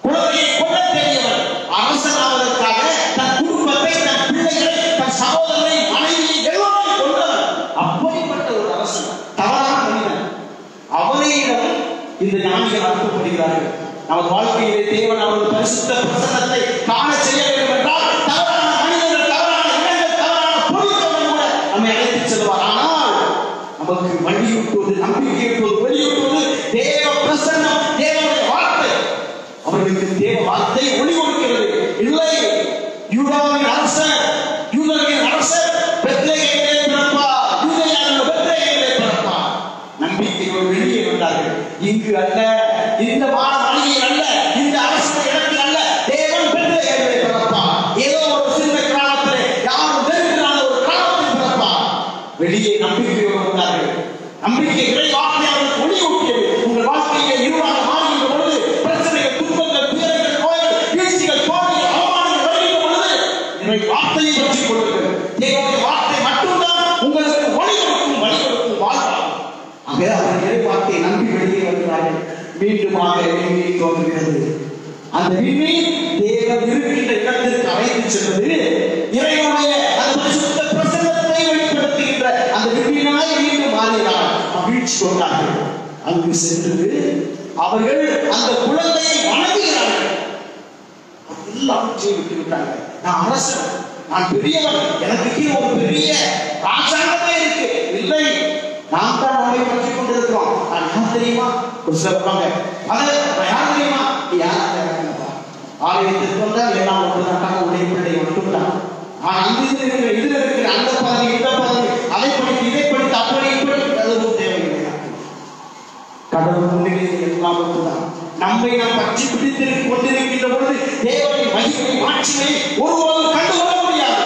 குழந்தையை கொல்ல தெரியவன், அரசனாவதற்காக தன் குடும்பத்தை, தன் பிள்ளைகளை, தன் சகோதரனை, மனைவியை எல்லாரையும் கொண்டவன். அப்படிப்பட்ட ஒரு அரசன், தவறான மனிதன். அவனையிடம் இந்த ஞானிகள் அனுப்பப்படுகிறார்கள். நமது வாழ்க்கையிலே தேவன் அவரது பரிசுத்த பிரசன்னத்தை காண செய்ய வேண்டும் என்றால் தவறான மனிதர்கள், தவறான இடங்கள், தவறான பொருட்கள் கூட நம்மை அழைத்து செல்வார். ஆனால் நமக்கு வழியூட்டுவது, நம்பிக்கையூட்டுவது, வெளியூட்டுவது தேவ பிரசன்னம், தேவனுடைய வார்த்தை. அவர்களுக்கு தேவ வார்த்தை ஒளி கொடுக்கிறது. இல்லை, யூதாவின் அரசர், யூதாவின் அரசர் பெத்லகேமிலே பிறப்பார், யூதேயாவின் பெத்லகேமிலே பிறப்பார். நம்பிக்கையோடு வெளியே வந்தார்கள். இங்கு அல்ல, இந்த மாநில அல்ல, இந்த அரசு இடத்தில் அல்ல, தேவன் பெத்லகேமிலே பிறப்பார். ஏதோ ஒரு சின்ன கிராமத்திலே, யாரும் தெரிவிக்காத ஒரு கிராமத்தில் பிறப்பார். வெளியே நம்பிக்கையோடு வந்தார்கள். நம்பிக்கை இறைவார்த்தை அவர்கள் ஒளியூட்டியது. உங்கள் வாழ்க்கையை இருளாக மாறுகின்ற பொழுது, பிரச்சனைகள், துன்பங்கள், துயரங்கள், நோய்கள், வீழ்ச்சிகள், தோல்விகள், அவமானங்கள் வருகின்ற பொழுது இறை வார்த்தையை பற்றிக் கொள்ளுங்கள். தேவனுடைய வார்த்தை மட்டும்தான் உங்களுக்கு ஒளி கொடுக்கும், வழி கொடுக்கும், வாழ்வாகும். ஆக அவர்கள் இறை வார்த்தையை நம்பி வெளியே வருகிறார்கள். மீண்டுமாக விண்மீன் தோன்றுகிறது. அந்த விண்மீன் தேவன் இருக்கின்ற இடத்திற்கு அழைத்து செல்வது இறைவனுடைய அந்த பரிசுத்த பிரசன்னத்தை வெளிப்படுத்துகின்ற அந்த விண்மீனாய் மீண்டும் மாறினார். மகிழ்ச்சி கொண்டார்கள். அங்கு சென்று அவர்கள் அந்த குழந்தையை வணங்குகிறார்கள். எல்லாவற்றையும் விட்டு விட்டாங்க. நான் அரசன், நான் பெரியவன், எனக்கு கீழே ஒரு பெரிய ராஜாங்கமே இருக்கு. இல்லை, நாம் தான் நம்மை பற்றிக் கொண்டிருக்கிறோம். நான் யார் தெரியுமா? ஒரு சொல்றாங்க, அதை யார் தெரியுமா? யார் ஆலயத்திற்கு வந்தால் எல்லாம் ஒன்றுதான், உடைய பிள்ளை மட்டும்தான். ஆனால் அந்த இதுல இருக்கிற அந்த பதவி, இந்த பதவி, அதை படித்து இதை படித்து அப்படி இப்படி அதுவும் தேவையில்லை. கடவுள் முன்னிலையில் எல்லாம் ஒன்றுதான். நம்மை நாம் பற்றி பிடித்து கொண்டிருக்கின்ற பொழுது தேவனை மகிமை மாட்சிமை ஒருவரும் கண்டுகொள்ள முடியாது.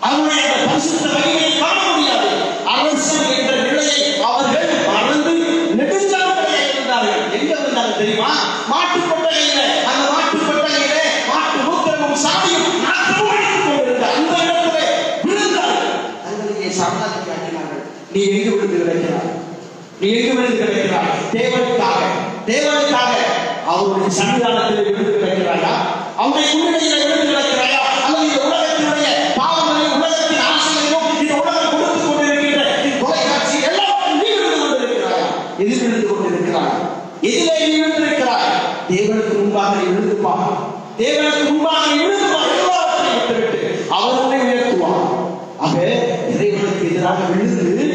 அவருடைய பரிசுத்த மகிமையை காண முடியாது. அரசன் என்ற நிலையை அவர்கள் மறந்து நெடுஞ்சாலையிலே இருந்தார்கள். எங்க இருந்தார்கள் தெரியுமா? மாட்டு கொட்டகையில. அந்த மாட்டு கொட்டகையில மாட்டு மூத்திரமும் சாதியும் நாற்றமும் அடித்துக் கொண்டிருந்த அந்த இடத்திலே விழுந்தார்கள். தங்களிலே சரணாகி காட்டினார்கள். நீ எங்கு விழுந்து கிடைக்கிறாய்? நீ எங்கு விழுந்து கிடைக்கிறாய்? தேவனுக்காக, தேவனுக்காக அவருடைய சன்னிதானத்தில் விழுந்து கிடைக்கிறாயா? அவருடைய முன்னிலையில விழுந்து கிடைக்கிறாயா? அல்லது இந்த உலகத்தினுடைய பாவங்களையும் உலகத்தின் ஆசைகளையும் இந்த உலகம் கொடுத்துக் கொண்டிருக்கின்ற தொலைக்காட்சி எல்லாத்தையும் நீ விழுந்து கொண்டிருக்கிறாயா? எதில் விழுந்து கொண்டிருக்கிறாய்? எதிலே நீ விழுந்திருக்கிறாய்? தேவனுக்கு முன்பாக நீ விழுந்துப்பா. தேவனுக்கு முன்பாக நீ விழுந்துப்பா. எல்லாவற்றையும் விட்டுவிட்டு அவர் உன்னை உயர்த்துவார். ஆக இறைவனுக்கு எதிராக விழுந்து,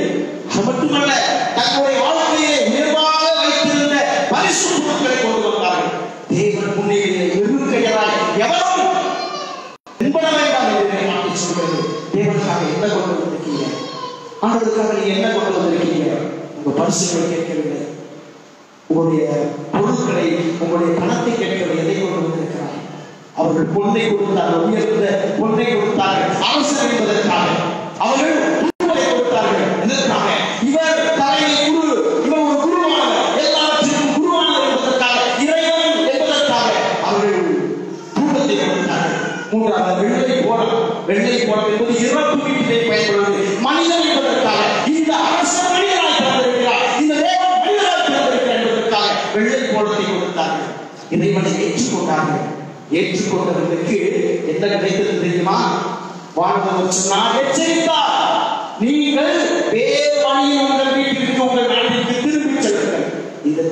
அது மட்டுமல்ல, தங்களுடைய வாழ்க்கையை உயர்வாக வைத்திருந்த பரிசு பொருட்களை கொண்டு வந்தார்கள். தேவன் முன்னிலையிலே எதிர்க்கையராய் எவரும் என்பன வேண்டாம் என்று மாற்றி சொல்கிறது. தேவனுக்காக என்ன கொண்டு வந்திருக்கீங்க? ஆண்டவருக்காக நீங்க என்ன கொண்டு வந்திருக்கீங்க? உங்க பரிசுகளை கேட்கவில்லை, உங்களுடைய பொருட்களை, உங்களுடைய பணத்தை கேட்கவில்லை. எதை கொண்டு வந்திருக்கிறார்? அவர்கள் பொன்னை கொடுத்தார்கள், உயர்ந்த பொன்னை கொடுத்தார்கள் அரசர் என்பதற்காக. அவர்கள் குருவை கொடுத்தார்கள். எதற்காக? இவர் தலைமை குரு, இவர் ஒரு குருவானவர், எல்லாவற்றிற்கும் குருவானவர் என்பதற்காக, இறைவன் என்பதற்காக அவர்கள் கூட்டத்தை கொடுத்தார்கள். மூன்றாவது வெள்ளை போடம். வெள்ளை போடம் என்பது இறப்பு வீட்டிலே பயன்படுவது. மனிதன் என்பதற்காக, இந்த அரசர் மனிதனாய் பிறந்திருக்கிறார், இந்த தேவன் மனிதனாய் பிறந்திருக்கிறார் என்பதற்காக வெள்ளை போடத்தை கொடுத்தார்கள். இறைவனை ஏற்றுக்கொண்டார்கள். ஏற்றுக்கொண்டவர்களுக்கு என்ன கிடைத்தது தெரியுமா? வாழ்ந்தவர் சொன்னார், எச்சரித்தார், நீங்கள் வேறு வழியில் உங்கள்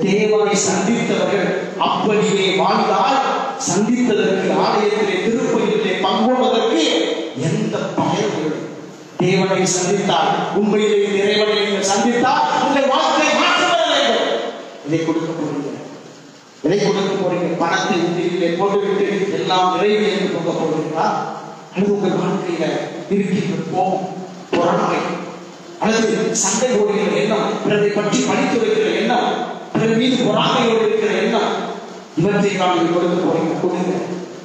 தேவனை சந்தித்தவர்கள் அப்படியே வாழ்ந்தால் சந்தித்ததற்கு ஆலயத்திலே திருப்பதியிலே பங்கோடுவதற்கு எந்த பயனும். தேவனை சந்தித்தால் உண்மையிலே இறைவனை நீங்கள் சந்தித்தால் உங்கள் வாழ்க்கை மாற்றப்பட வேண்டும். இதை கொடுக்க போறீங்க, இதை கொடுக்க போறீங்க. பணத்தை உண்டியிலே போட்டுவிட்டு எல்லாம் நிறைவு என்று கொடுக்க போறீங்களா? அல்லது உங்கள் வாழ்க்கையில இருக்கின்ற கோபம், பொறாமை, அல்லது சண்டை ஓடுகிற எண்ணம், பிறரை பற்றி படித்து வைக்கிற எண்ணம், பிறர் மீது பொறாமையோடு இருக்கிற எண்ணம், இவற்றை நான் கொடுக்க போறீங்க. கொடுங்க,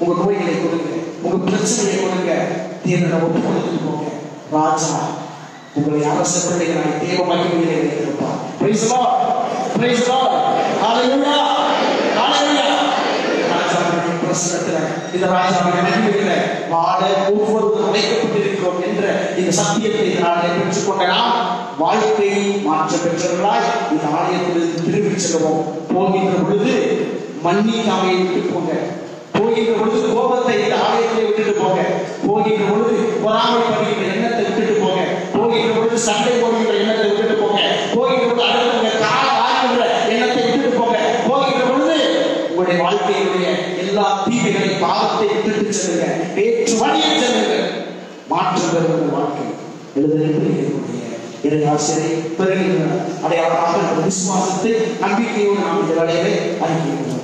உங்க நோய்களை கொடுங்க, உங்க பிரச்சனையை கொடுங்க. தேவனை ஒப்பு கொடுத்துட்டு போங்க. ராஜா உங்களை அரச பிள்ளைகளாய் தேவ மகிமையிலே வைத்திருப்பார். Praise the lord, praise the lord, hallelujah, hallelujah. ராஜாவின் பிரசன்னத்தில இந்த ராஜாவின் மகிமையிலே வாழ ஒவ்வொருவரும் அழைக்கப்பட்டிருக்கிறோம் என்ற இந்த சத்தியத்தை நான் பெற்றுக்கொண்ட நாம் வாழ்க்கை மாற்ற பெற்றவர்களாய் இந்த ஆலயத்திலிருந்து திரும்பி செல்வோம். போகின்ற பொழுது மன்னிக்காமையை விட்டு போங்க. போகின்ற பொழுது கோபத்தை இந்த ஆலயத்தை விட்டுட்டு போங்க. போகின்ற பொழுது பொறாமைப்படுகின்ற எண்ணத்தை விட்டுட்டு போங்க. போகின்ற பொழுது சண்டை போடுகின்ற எண்ணத்தை விட்டுட்டு போங்க. போகின்ற பொழுது அடுத்தவங்க காய்கின்ற எண்ணத்தை விட்டுட்டு போங்க. போகின்ற பொழுது உங்களுடைய வாழ்க்கையினுடைய எல்லா தீமைகளை பாவத்தை விட்டுட்டு செல்லுங்க. வேற்று வழியை செல்லுங்க. மாற்றம் பெறுகிற வாழ்க்கை எழுதக்கூடிய இறை ஆசிரியை பெறுகின்ற அடையாளமாக விசுவாசத்தை நம்பிக்கையோடு நாம் இந்த வேலையை அறிவிக்கிறோம்.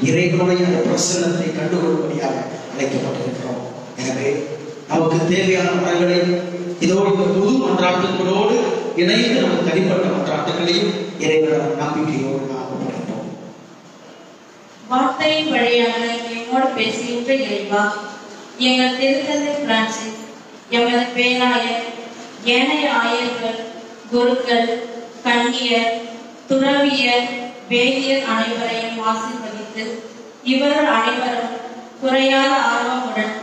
இறைவனுடைய பிரசன்னத்தை கண்டுகொள்ளும்படியாக அழைக்கப்பட்டிருக்கிறோம். எனவே நமக்கு தேவையான மரங்களை இதோ இந்த புது மன்றாட்டுகளோடு இணைந்து நமக்கு தனிப்பட்ட மன்றாட்டுகளையும் இறைவனிடம் நம்பிக்கையோடு நாம் ஒப்படைப்போம். வார்த்தையின் வழியாக என்னோடு பேசுகின்ற இறைவா, எங்கள் திருத்தந்தை பிரான்சிஸ், எமது பேராயர், ஏனைய ஆயர்கள், குருக்கள், கன்னியர், துறவியர், வேதியர் அனைவரையும் ஆசீர்வதித்து இவர்கள் அனைவரும் குறையாத ஆர்வமுடன்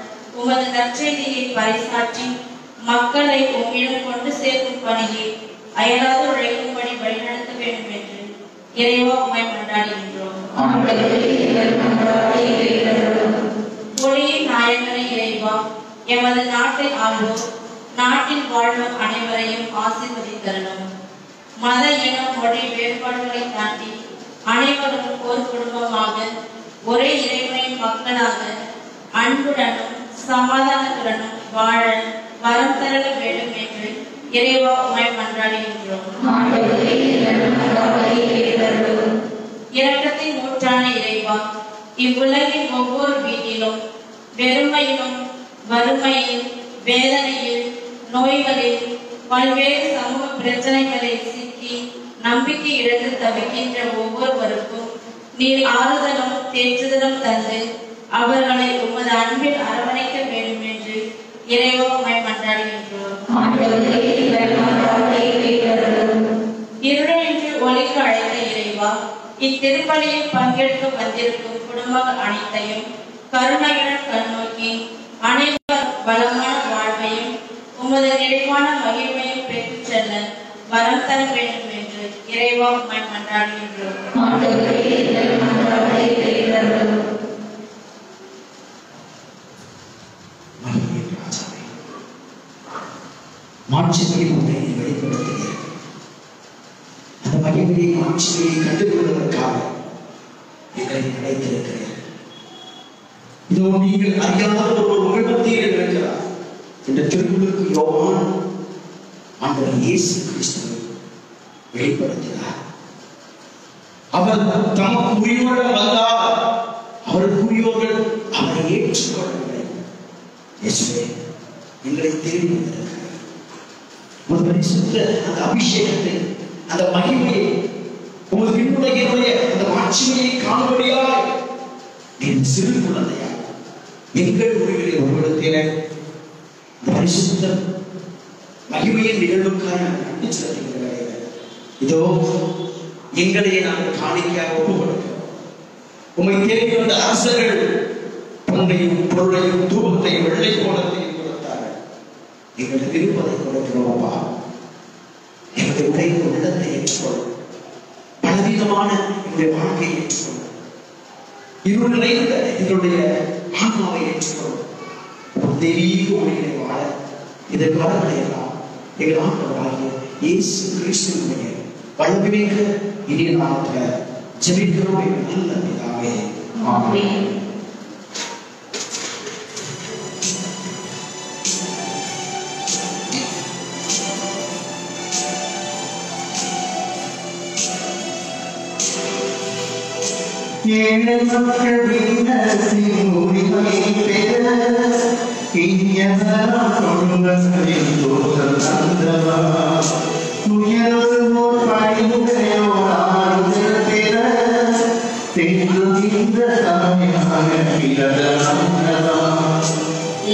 உமது நற்செய்தியை பறைசாற்றி மக்களை உம்மிடம் கொண்டு சேர்க்கும் பணியை அயராது உழைக்கும்படி வழிநடத்த வேண்டும் என்று இறைவா உம்மை கொண்டாடுகின்றோம். ஒளியின் நாயகனை இறைவா, எமது நாட்டை ஆள்வோர், நாட்டில் வாழ்வோர் அனைவரையும் ஆசீர்வதித்தரணும். மத இன மொழி வேறுபாடுகளை தாண்டி அனைவரும் ஒரு குடும்பமாக ஒரே இறைவனின் மக்களாக அன்புடனும் சமாதானத்துடனும் வாழ வரம் தர வேண்டும் என்று இறைவா உம்மை மன்றாடுகின்றோம். இரக்கத்தின் ஊற்றான இறைவா, இவ்வுலகின் ஒவ்வொரு வீட்டிலும் வெறுமையிலும் வறுமையில் வேதனையில் நோய்களில் பல்வேறு சமூக பிரச்சனைகளில் சிக்கி நம்பிக்கை இழந்து தவிக்கின்ற ஒவ்வொருவருக்கும் நீர் ஆறுதலும் தேற்றுதலும் தந்து அவர்களை உமது அன்பில் அரவணைக்க வேண்டும் என்று இறைவா உம்மை மன்றாடுகின்றோம். இருளின்றி ஒளிக்கு அழைத்த இறைவா, இத்திருப்பலியில் பங்கேற்க வந்திருக்கும் குடும்பங்கள் அனைத்தையும் கருணையுடன் கண்ணோக்கி அனைவர் வளமான வாழ்வையும் உமது நிறைவான மகிழ்வையும் பெற்றுச் செல்ல வரம் தர வேண்டும் என்று இறைவா உம்மை மன்றாடுகின்றோம். மாட்சிமையை உன்னை வெளிப்படுத்துகிறேன். அந்த மகிமையை மாட்சிமையை கண்டுகொள்வதற்காக எங்களை அழைத்திருக்கிறேன். இதோ நீங்கள் அறியாத ஒரு உங்கள் மத்தியில் இருக்கிறார் என்ற திருக்குறளுக்கு யோவான் ஆண்டவர் இயேசு கிறிஸ்துவை வெளிப்படுத்தினார். அவர் தமக்கு உரிமையுடன் வந்தார். அவருக்குரியவர்கள் அவரை ஏற்றுக்கொள்ளவில்லை. இயேசுவே எங்களை தேடி வந்திருக்கிறார். ஒரு பரிசுத்த அந்த அபிஷேகத்தை, அந்த மகிமையை, உமது பின்னுடைய அந்த மாட்சிமையை காணும்படியாய் என் சிறு குழந்தையா எங்கள் உரிமையை ஒருவருத்தின பரிசுத்த மகிமையின் நிகழ்வுக்காக நன்றி செலுத்துகிறேன். இதோ எங்களையே நாங்கள் காணிக்கையாக ஒப்புக் கொடுக்கிறோம். உம்மை தேடி வந்த அரசர்கள் பொன்னையும் பொருளையும் தூபத்தையும் வெள்ளை கோலத்தையும் கொடுத்தார்கள். எங்களுக்கு இருப்பதை கொடுக்கிறோம்ப்பா. எங்களுடைய உடைய உள்ளத்தை ஏற்றுக்கொள்ளும். பலவீனமான எங்களுடைய வாழ்க்கையை ஏற்றுக்கொள்ளும். இருள் நிறைந்த எங்களுடைய ஆன்மாவை ஏற்றுக்கொள்ளும். தெய்வீக ஒளிகளை வாழ இதற்காக எல்லாம் எங்கள் ஆண்டவராகிய இயேசு கிறிஸ்துவினுடைய வல்லமைமிக்க இனிய நாமத்தில் ஜெபிக்கிறோம் எங்கள் நல்ல பிதாவே. ஆமென். ஏழை மக்கள் வீணத்தின் உரிமை பெற இனியவரம் கொடுங்களின் தோற்றம் தந்தவா உயர்வோர் பணிவுடையோர் ஆறுதல் பெற தெங்குகின்ற தாயாக பிறந்தவா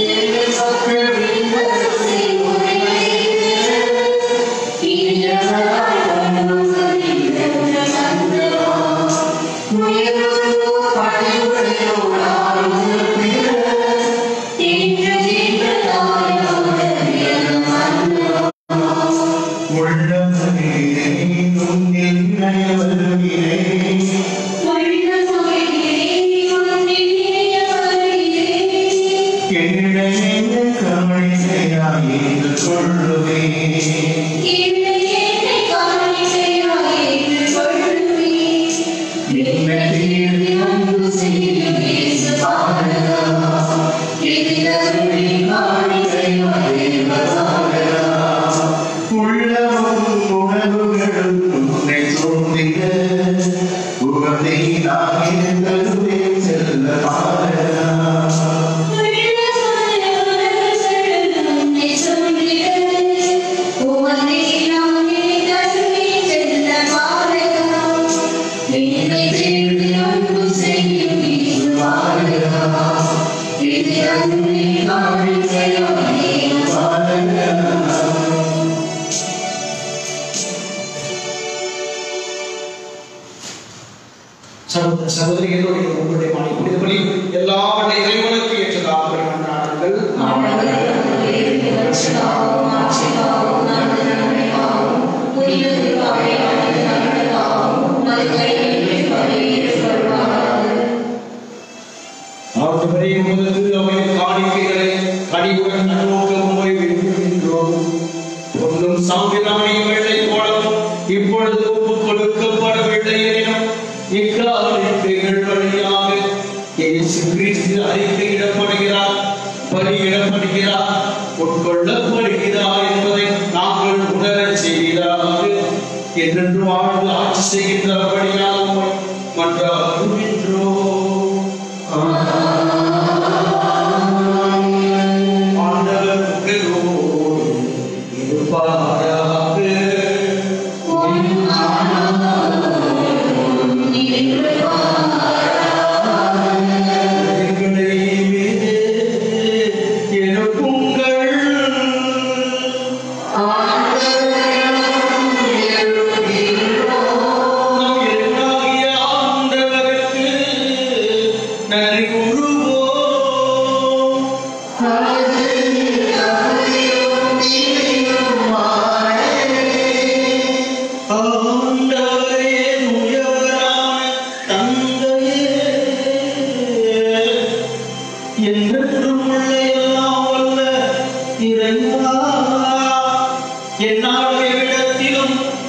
ஏழை மக்கள் வீணத்தின் உரிமை பெற இனியவரம் கொடுங்களின் தோற்றம் தந்தவா சகோதரிகளோடு உங்களுடைய மனை புனிதபலி எல்லாவற்றை இறைவனுக்கு ஏற்றதாக மன்றாடுங்கள். ஆண்டவரே, உமது திருஅவையின் காணிக்கைகளை கனிவுடன் கண்ணோக்கம் விரும்புகின்றோம். பொன்னும் சாம்பிராணியும் வெள்ளை கோலம் இப்பொழுது ஒப்புக் கொடுக்கப்படவில்லை எனினும் இக்காலங்கள் வழியாக இயேசு கிறிஸ்து அறிக்கையிடப்படுகிறார், பலியிடப்படுகிறார், உட்கொள்ளப்படுகிறார் என்பதை நாங்கள் உணரச் செய்கிறார் என்றென்று வாழ்ந்து ஆட்சி செய்கின்றபடியாக மன்றாடுகின்றோம்.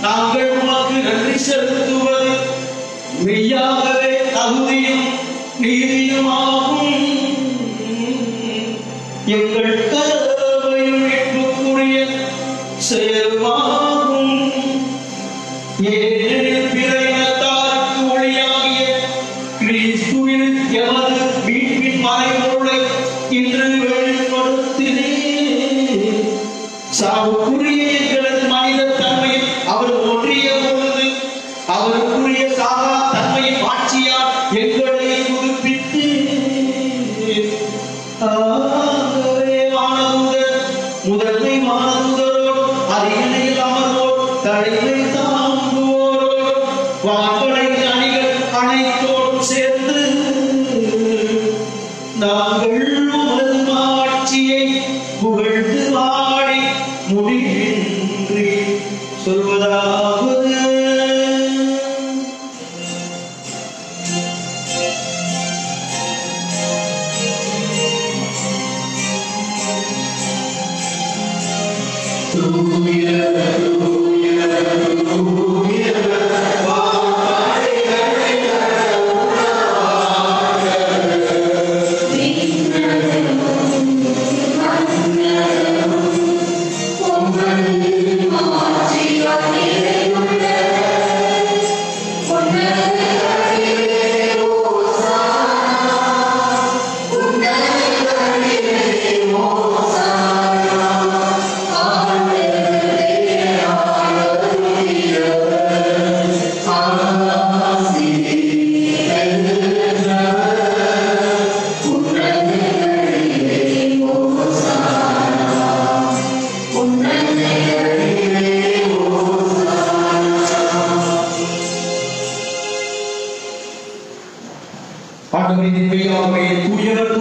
நாங்கள் உமக்கு நன்றி செலுத்துவது மெய்யாகவே தகுதியும் நீதியுமாகும். எங்கள் கடமையும் மீட்புக்குரிய செயலுமாகும். ஏனெனில் பிற இனத்தாருக்கு ஒளியாகிய கிறிஸ்துவில் எமது மீட்பின் மறைபொருளை இன்று வெளிப்படுத்தினீர். சாவுக்குரிய எங்களது மனித தன்மையை அவர் ஒன்றிய பொழுது அவருக்குரிய சாகா தன்மையின் ஆட்சியால் எங்களை புதுப்பித்து முதன்மை மாணவர்களோடு அரியணையில் அமர்வோர் தலைமை தாங்குவோரோடு வான்படை அணிகள் அனைத்தோடும் சேர்ந்து நாங்கள் உமது ஆட்சியை புகழ்ந்து பாடி முடிவின்றி சொல்வதாவது.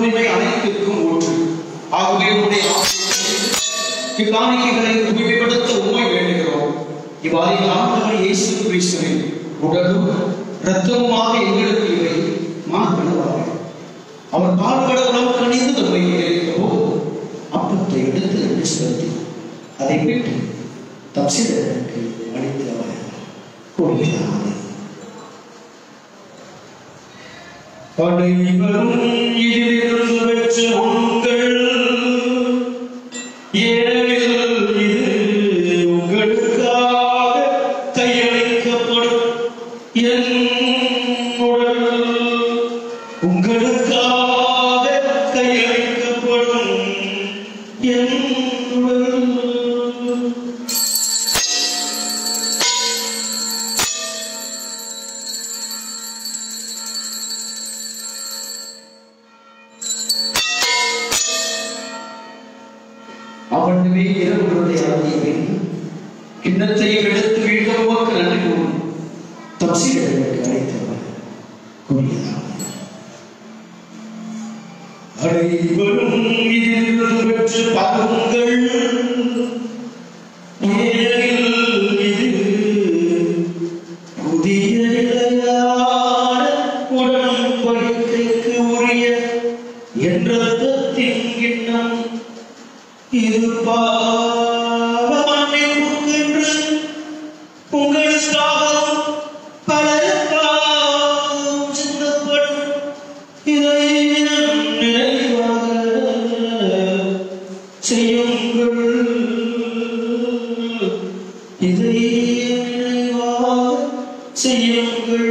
தூய்மை அனைத்திற்கும் ஊற்று. ஆகவே உடைய காணிக்கைகளை தூய்மைப்படுத்த உண்மை வேண்டுகிறோம். இவ்வாறு ஆண்டவர் இயேசு கிறிஸ்துவின் உடலும் இரத்தமுமாக எங்களுக்கு இவை மாறுபடுவார்கள். அவர் பாடுபட உணவு கணிந்து தம்மை போது அப்பத்தை எடுத்து நன்றி செலுத்தி அதை பெற்று தம் சீடர்களுக்கு அளித்து அவர் கூறுகிறார். அனைவரும் இதிலிருந்து பெற்று உங்கள், ஏனெனில் இது உங்களுக்காக கையளிக்கப்படும் என் உடல். உங்களுக்காக கையளிக்கப்படும் என் உடல். அவனுமே இரவுடைய ஆதியவன் கிண்ணத்தை எடுத்து வீழ்ந்த உமக்கு நன்றி கூறும் தம் சீடர்களுக்கு அழைத்தவர் கூறினார். அனைவரும் இதிலிருந்து பெற்று பருங்கள், ஏனெனில் இது புதிய நிலையான உடன்படிக்கைக்கு உரிய என் இரத்தத்தின் கிண்ணம். இது பாவமன்னிப்புக்கென்று உங்களுக்காகவும் பலருக்காகவும் சிந்தப்படும். இதை நினைவாக செய்யுங்கள். இதை நினைவாக செய்யுங்கள்.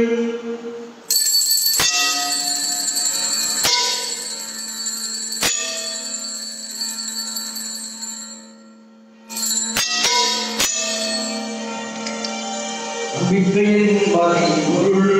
நம்பிக்கையின் மறைபொருள்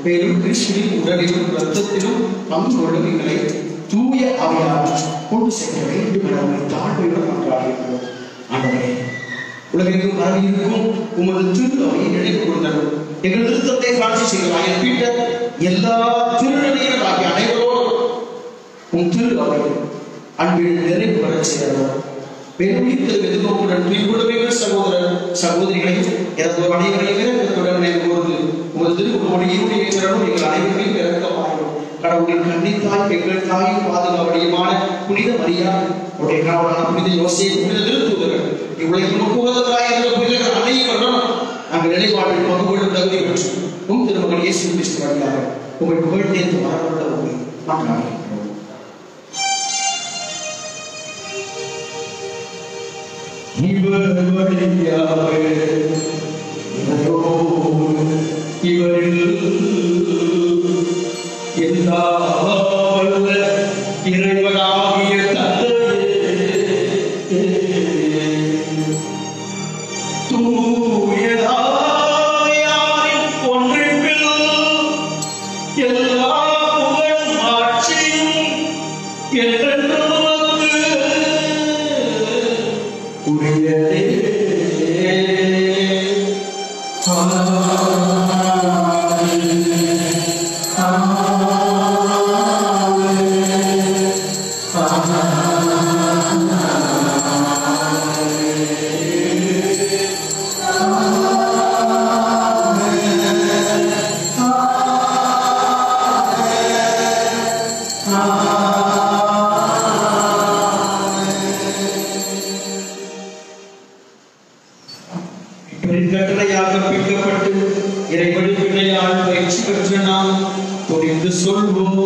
மேலும் கிறிஸ்துவின் உடலிலும் இரத்தத்திலும் பங்கு கொள்ளும் எங்களை தூய ஆவியார் கொண்டு செல்ல வேண்டும் என உங்களை தாழ்மையுடன் கொண்டாடுகிறோம். ஆண்டவரே, உலகெங்கும் பரவி இருக்கும் உமது திருத்தொகையை நினைவு கொண்டனர். எங்கள் திருத்தத்தை காட்சி செய்கிறார். என் பீட்டர் எல்லா திருநடிகர்கள் ஆகிய அனைவரோடும் உன் திரு அவை அன்பில் நிறைவு பெற செய்கிறார். பெருமித்த எதிர்நோக்குடன் பின்புடமைகள் சகோதரர் சகோதரிகளை எனது அனைவரையும் இறக்கத்துடன் நினைவுகூர்ந்து உமது திருமணோடு இருடைய திறனும் எங்கள் அனைவரையும் இறக்கமாகும். கடவுளின் கன்னித்தாய் எங்கள் தாயும் பாதுகாவடியுமான புனித மரியா, உடைய கணவனான புனித யோசேப்பு, புனித திருத்தூதர்கள், இவ்வுலகில் முக்குவதற்காக இருந்த புனிதர்கள் அனைவரும் நாங்கள் நிலைப்பாட்டில் பங்கு கொள்ளும் தகுதி பெற்று உம் திருமகன் இயேசு கிறிஸ்து வழியாக உங்களை புகழ்ந்தேற்று மரபுள்ள உண்மை மாற்றாகிறோம். இவரில் இறைவனாகிய தூயதாயாரின் ஒன்றில் எல்லா புகழும் ஆட்சியும் என்றென்றும் உரியதே. கட்டளையாக பிடிக்கப்பட்டு இறைவழி பிள்ளையால் பயிற்சி பெற்ற நாம் புரிந்து சொல்வோம்.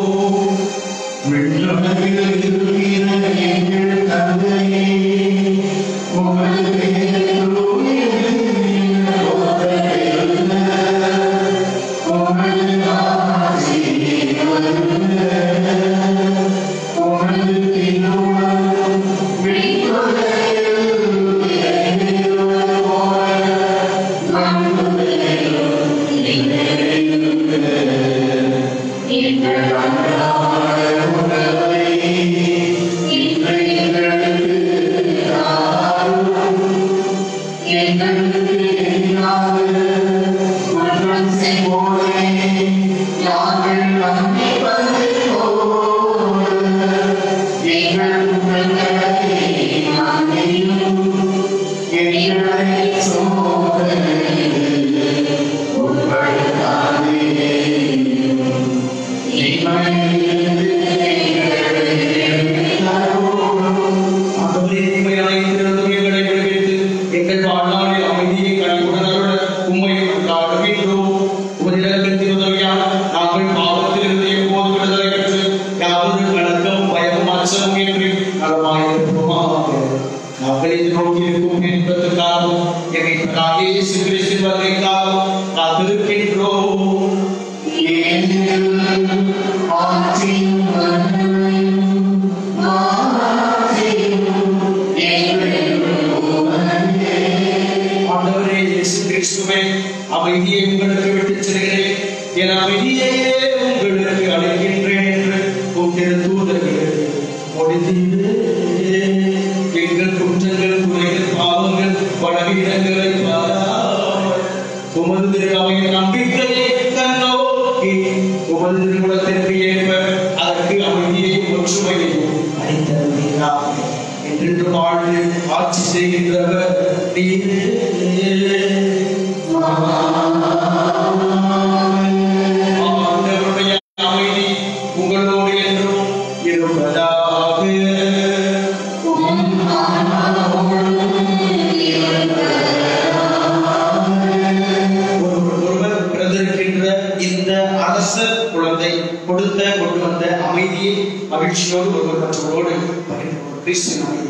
அமைதியை உங்களுக்கு விட்டுச் செல்கிறேன், என் அமைதியையே உங்களுக்கு அளிக்கின்றேன் என்று தூதர்கள் முடிந்தீடு. எங்கள் குற்றங்கள், குறைகள், பாவங்கள், பலவீனங்களை பாராமல் உமது திருநாமையின் நம்பிக்கையை கண்ணோக்கி உமது திருக்குலத்திற்கு ஏற்ப அதற்கு அமைதியையும் ஒற்றுமையையும் அளித்தருளீராக. என்றென்று வாழ்ந்து ஆட்சி செய்கின்றவர் நீரே. ஆண்டவருடைய அமைதி உங்களோடு என்றும் இருப்பதாக. ஒருவர் பிறந்திருக்கின்ற இந்த அரசர் குழந்தை கொண்டு வந்த அமைதியை மகிழ்ச்சியோடு ஒருவர் மற்றவரோடு பகிர்ந்து கிறிஸ்துவின் அமைதி.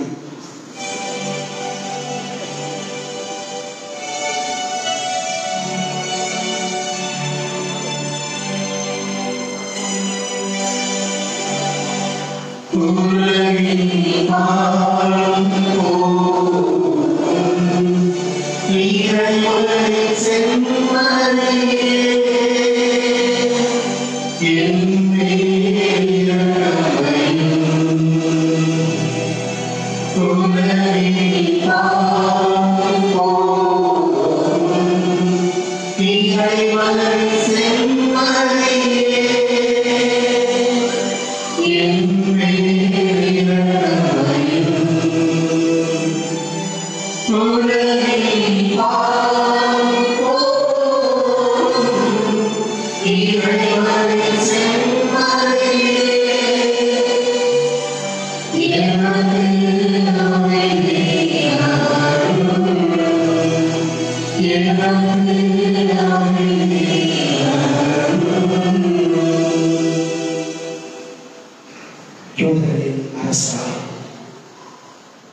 செம்மறையே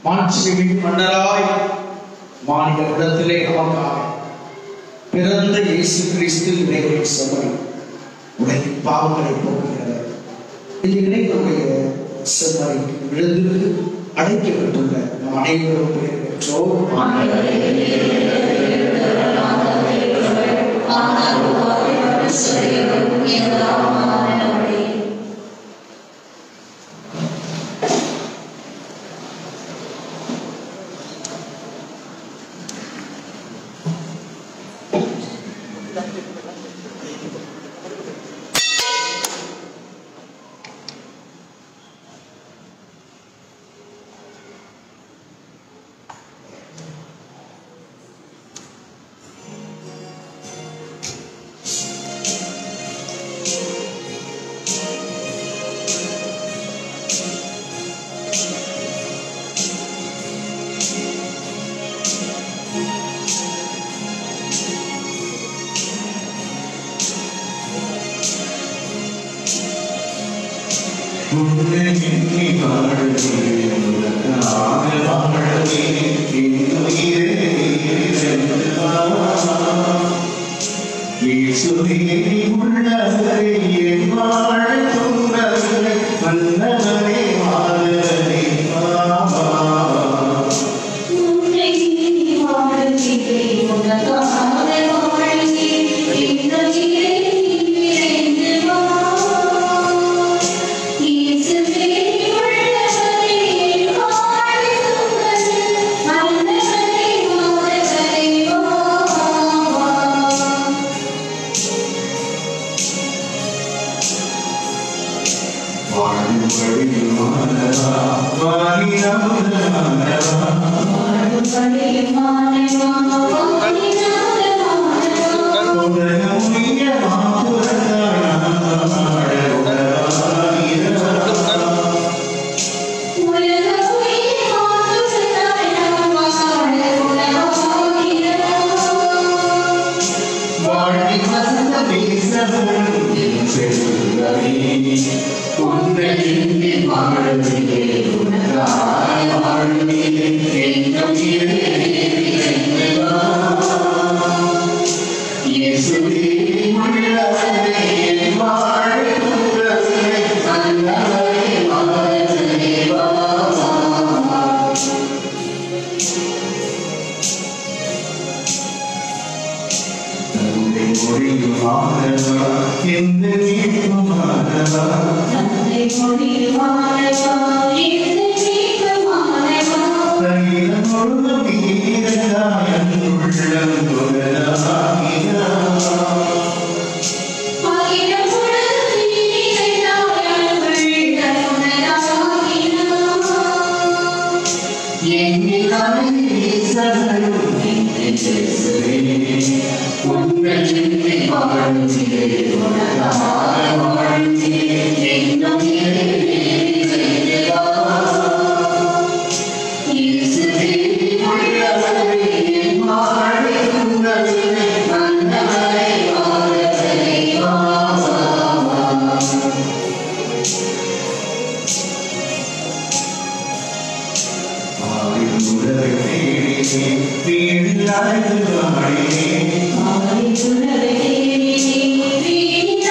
மாட்சிமிகு மன்னராய் மாநில இடத்திலே நமக்காக பிறந்த இயேசு கிறிஸ்து இறைவனின் சபை உடைய பாவங்களை போக்குகிறவர். இந்த இறைவனுடைய சபை விழுந்து அடைக்கப்பட்டுள்ள நம் அனைவரும் பெற்றோர்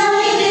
I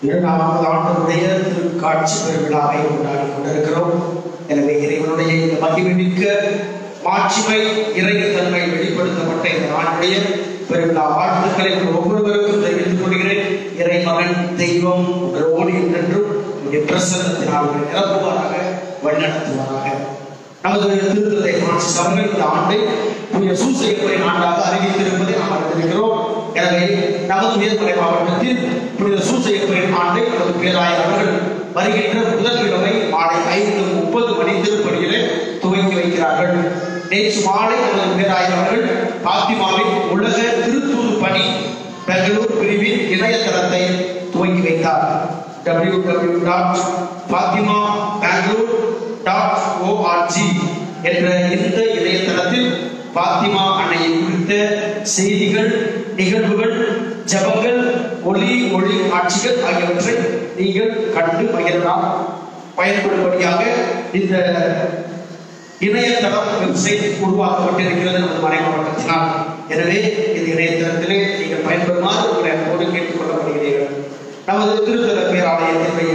இரண்டாவது ஆண்டுடைய திருக்காட்சி பெருவிழாவை கொண்டாடி கொண்டிருக்கிறோம். எனவே இறைவனுடைய இந்த மகிமைமிக்க மாட்சிமை இறைத்தன்மை வெளிப்படுத்தப்பட்ட இந்த நாளுடைய பெருவிழா வாழ்த்துக்களை ஒவ்வொருவருக்கும் தெரிவித்துக் கொள்கிறேன். இறை மகன் தெய்வம் உங்களோடு என்றென்றும் பிரசன்னத்தினால் நிரப்புவாராக, வழிநடத்துவாராக. நமது திருத்தந்தை பிரான்சிஸ் அவர்கள் இந்த ஆண்டை புதிய சூசையப்பரின் ஆண்டாக அறிவித்திருப்பதை நாம் அறிந்திருக்கிறோம். எனவே நமது உயர்மலை மாவட்டத்தில் புனித சூசையப்பரின் ஆண்டை நமது பேராயர் அவர்கள் வருகின்ற புதன்கிழமை மாலை 5:30 மணி திருப்பணியிலே துவங்கி வைக்கிறார்கள். நேற்று மாலை நமது பேராயர் அவர்கள் பாத்திமாவின் உலக திருத்தூது பணி பெங்களூர் பிரிவின் இணையதளத்தை துவங்கி வைத்தார். www.fatima.bangalore.org என்ற இந்த இணையதளத்தில் பாத்திமா அன்னையை குறித்த செய்திகள், நிகழ்வுகள், ஜபங்கள், ஒளி காட்சிகள் ஆகியவற்றை நீங்கள் கண்டு மகிழலாம். பயன்படும்படியாக இந்த இணையதளம் வெப்சைட் உருவாக்கப்பட்டிருக்கிறது நமது மறை மாவட்டத்தினால். எனவே இந்த இணையதளத்திலே நீங்கள் பயன்பெறுமாறு உங்களை அன்போடு கேட்டுக் கொள்ளப்படுகிறீர்கள். நமது திருத்தல பேராலயத்தினுடைய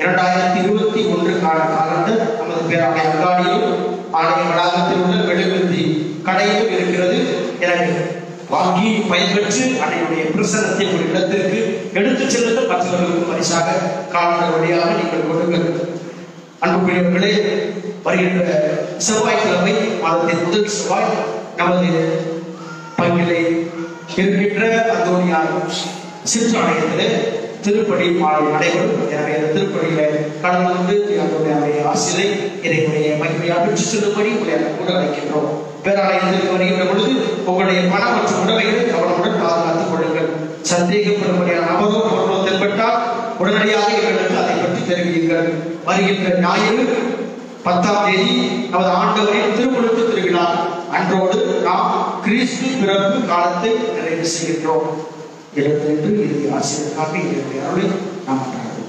2021 காலண்டர் நமது பேராலய அங்காடியிலும் ஆலய வளாகத்தில் உள்ள மெழுகுவர்த்தி கடையிலும் இருக்கிறது. எனவே வாங்கி பயன்பெற்று அன்னையுடைய பிரசன்னத்தை ஒரு இடத்திற்கு எடுத்துச் செல்வது மற்றவர்களுக்கு பரிசாக காலண்டர் வழியாக நீங்கள் கொடுங்கள். அன்புக்குரியவர்களே, வருகின்ற செவ்வாய்க்கிழமை மாதத்தின் முதல் செவ்வாய் நமது பங்கிலே இருக்கின்ற அந்தோனியார் சிற்றாலயத்தில் திருப்படி மாலை நடைபெறும். எனவே அந்த திருப்படியில கடந்து கொண்டு அந்தோனியாருடைய ஆசிரை இறைவனுடைய மகிமையாக பெற்று செல்லும்படி உங்களை கூட அழைக்கின்றோம். பேராலயத்திற்கு வருகின்ற பொழுது உங்களுடைய பணம் மற்றும் உடைமைகளை கவனமுடன் பாதுகாத்துக் கொள்ளுங்கள். சந்தேகப்படும்படியான நபரோ பொருளோ தென்பட்டால் உடனடியாக எங்களுக்கு அதை பற்றி தெரிவியுங்கள். வருகின்ற ஞாயிறு 10ஆம் தேதி நமது ஆண்டவரின் திருமுழுக்கு திருவிழா. அன்றோடு நாம் கிறிஸ்து பிறப்பு காலத்தை நிறைவு செய்கின்றோம். எழுத்து இறுதி ஆசிரியருக்காக என்னுடைய அருளை நாம் கொண்டாடுவோம்.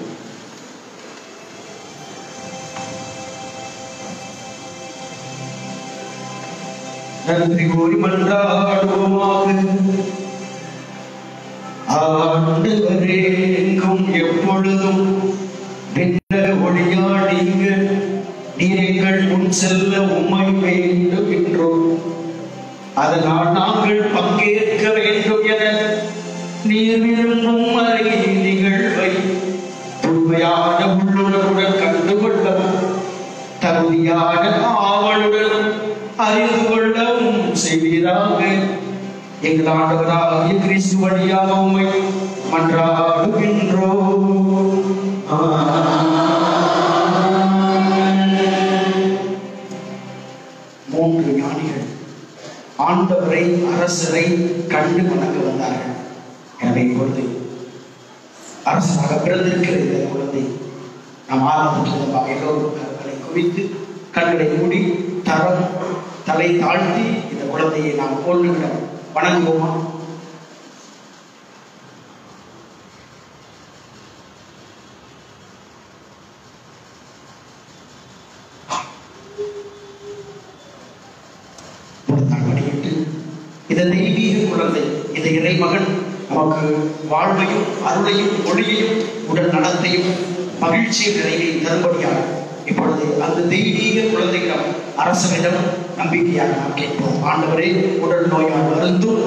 நன்றி கூறி மன்றாடுவோமாக. ஆண்டவரே, எங்கும் எப்பொழுதும் பின்ன ஒளியாடிங்க நீங்கள் முன் செல்ல உம்மை வேண்டுகின்றோம். அதனால் நாங்கள் பங்கேற்க வேண்டும் என நீர் விரும்பும் அறை நிகழ்வை உண்மையான உள்ளுணர்வுடன் கண்டுகொள்ளவும் தகுதியான ஆவலுடன் அறிந்து கொள்ளவும் செய்வீராக. எங்கள் ஆண்டவராகிய கிறிஸ்து வழியாக உம்மை மன்றாடுகின்றோம். மூன்று ஞானிகள் ஆண்டவரை அரசரை கண்டு வணங்க வந்தார்கள். எனவே இப்பொழுது அரசராக பிறந்திருக்கிற இந்த குழந்தை நாம் ஆரம்பமாக எல்லோரும் கண்களை குவித்து கண்களை மூடி தலை தாழ்த்தி இந்த குழந்தையை நாம் கொள்ளுகிற வணங்குவோமா? இந்த தெய்வீக குழந்தை, இந்த இறைமகன் நமக்கு வாழ்வையும் அருளையும் ஒளியையும் உடல் நலத்தையும் மகிழ்ச்சியும் நிறைவையும் தரும்படியாக இப்பொழுது அந்த தெய்வீக குழந்தையிடம் அரசனிடம் நம்பிக்கையாக நாம் கேட்போம். ஆண்டவரே, உடல் நோயால் வருந்தும்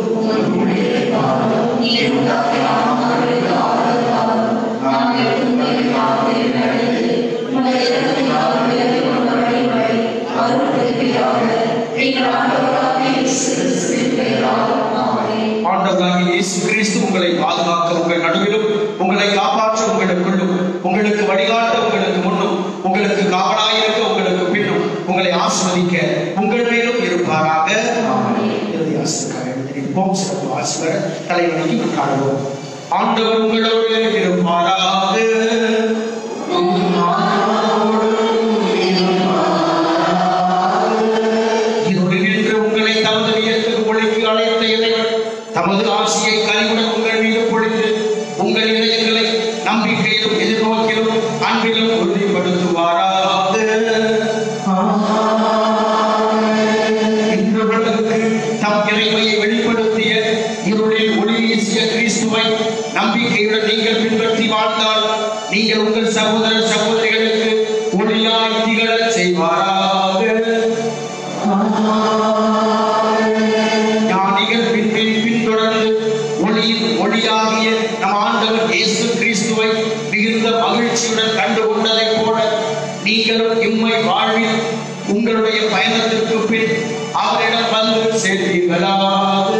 ஆண்டவராகிய இயேசு கிறிஸ்து உங்களை பாதுகாக்க உங்கள் நடுவிலும், உங்களை காப்பாற்ற உங்களுக்குள்ளும், உங்களுக்கு வழிகாட்ட உங்களுக்கு முன்னும், உங்களுக்கு காவலாயிருக்க உங்களுக்கு பின்னும், உங்களை ஆசீர்வதிக்க உங்கள் மேலும் இருப்பாராக. இறுதி ஆசிரியராக எழுந்திருப்போம். சிறப்பு ஆசிரியர் தலைவனைக்கு கொண்டாடுவோம். ஆண்டவர் உங்களோடு இருப்பாராக. உங்களை தமது வியத்துக்கு ஒளிக்கு அழைத்த இறைவன் தமது ஆசியை கனிவுடன் உங்கள் மீது பொழிந்து உங்கள் இதயங்களை நம்பிக்கையிலும் எதிர்நோக்கிலும் அன்பிலும் உறுதிப்படுத்துவாராக. இன்றவர்களுக்கு தம் இறைமையை வெளிப்படுத்திய இருளில் ஒளி வீசிய கிறிஸ்துவை நம்பிக்கையுடன் நீங்கள் பின்பற்றி வாழ்ந்தால் நீங்கள் உங்கள் சகோதர சகோதரிகளுக்கு ஒளியாய் திகழச் செய்வாராக. ஞானிகள் பின்தொடர்ந்து ஒளியாகிய நம் ஆண்டவர் இயேசு கிறிஸ்துவை மிகுந்த மகிழ்ச்சியுடன் கண்டு கொண்டதைப் போல நீங்களும் இம்மை வாழ்வில் உங்களுடைய பயணத்திற்கு பின் அவரிடம் வந்து சேர்வீர்களாக.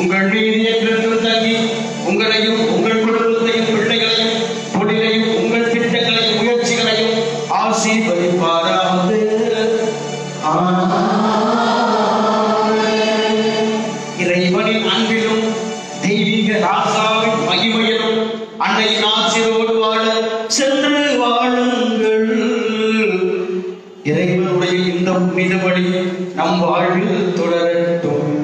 உங்கள் மீது என்றென்றும் தங்கி உங்களையும் உங்கள் குடும்பத்தையும் பிள்ளைகளையும் தொழிலையும் உங்கள் திட்டங்களையும் முயற்சிகளையும் ஆசீர்வதிப்பாராக. இறைவனின் அன்பிலும் தெய்வீக ராசாவின் மகிமையிலும் அன்னையின் ஆசிரோடு வாழ சென்று வாழுங்கள். இறைவனுடைய இந்த புனித வழி நம் வாழ்வில் தொடரட்டும்.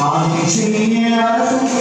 ஆதி செய்ய அரசு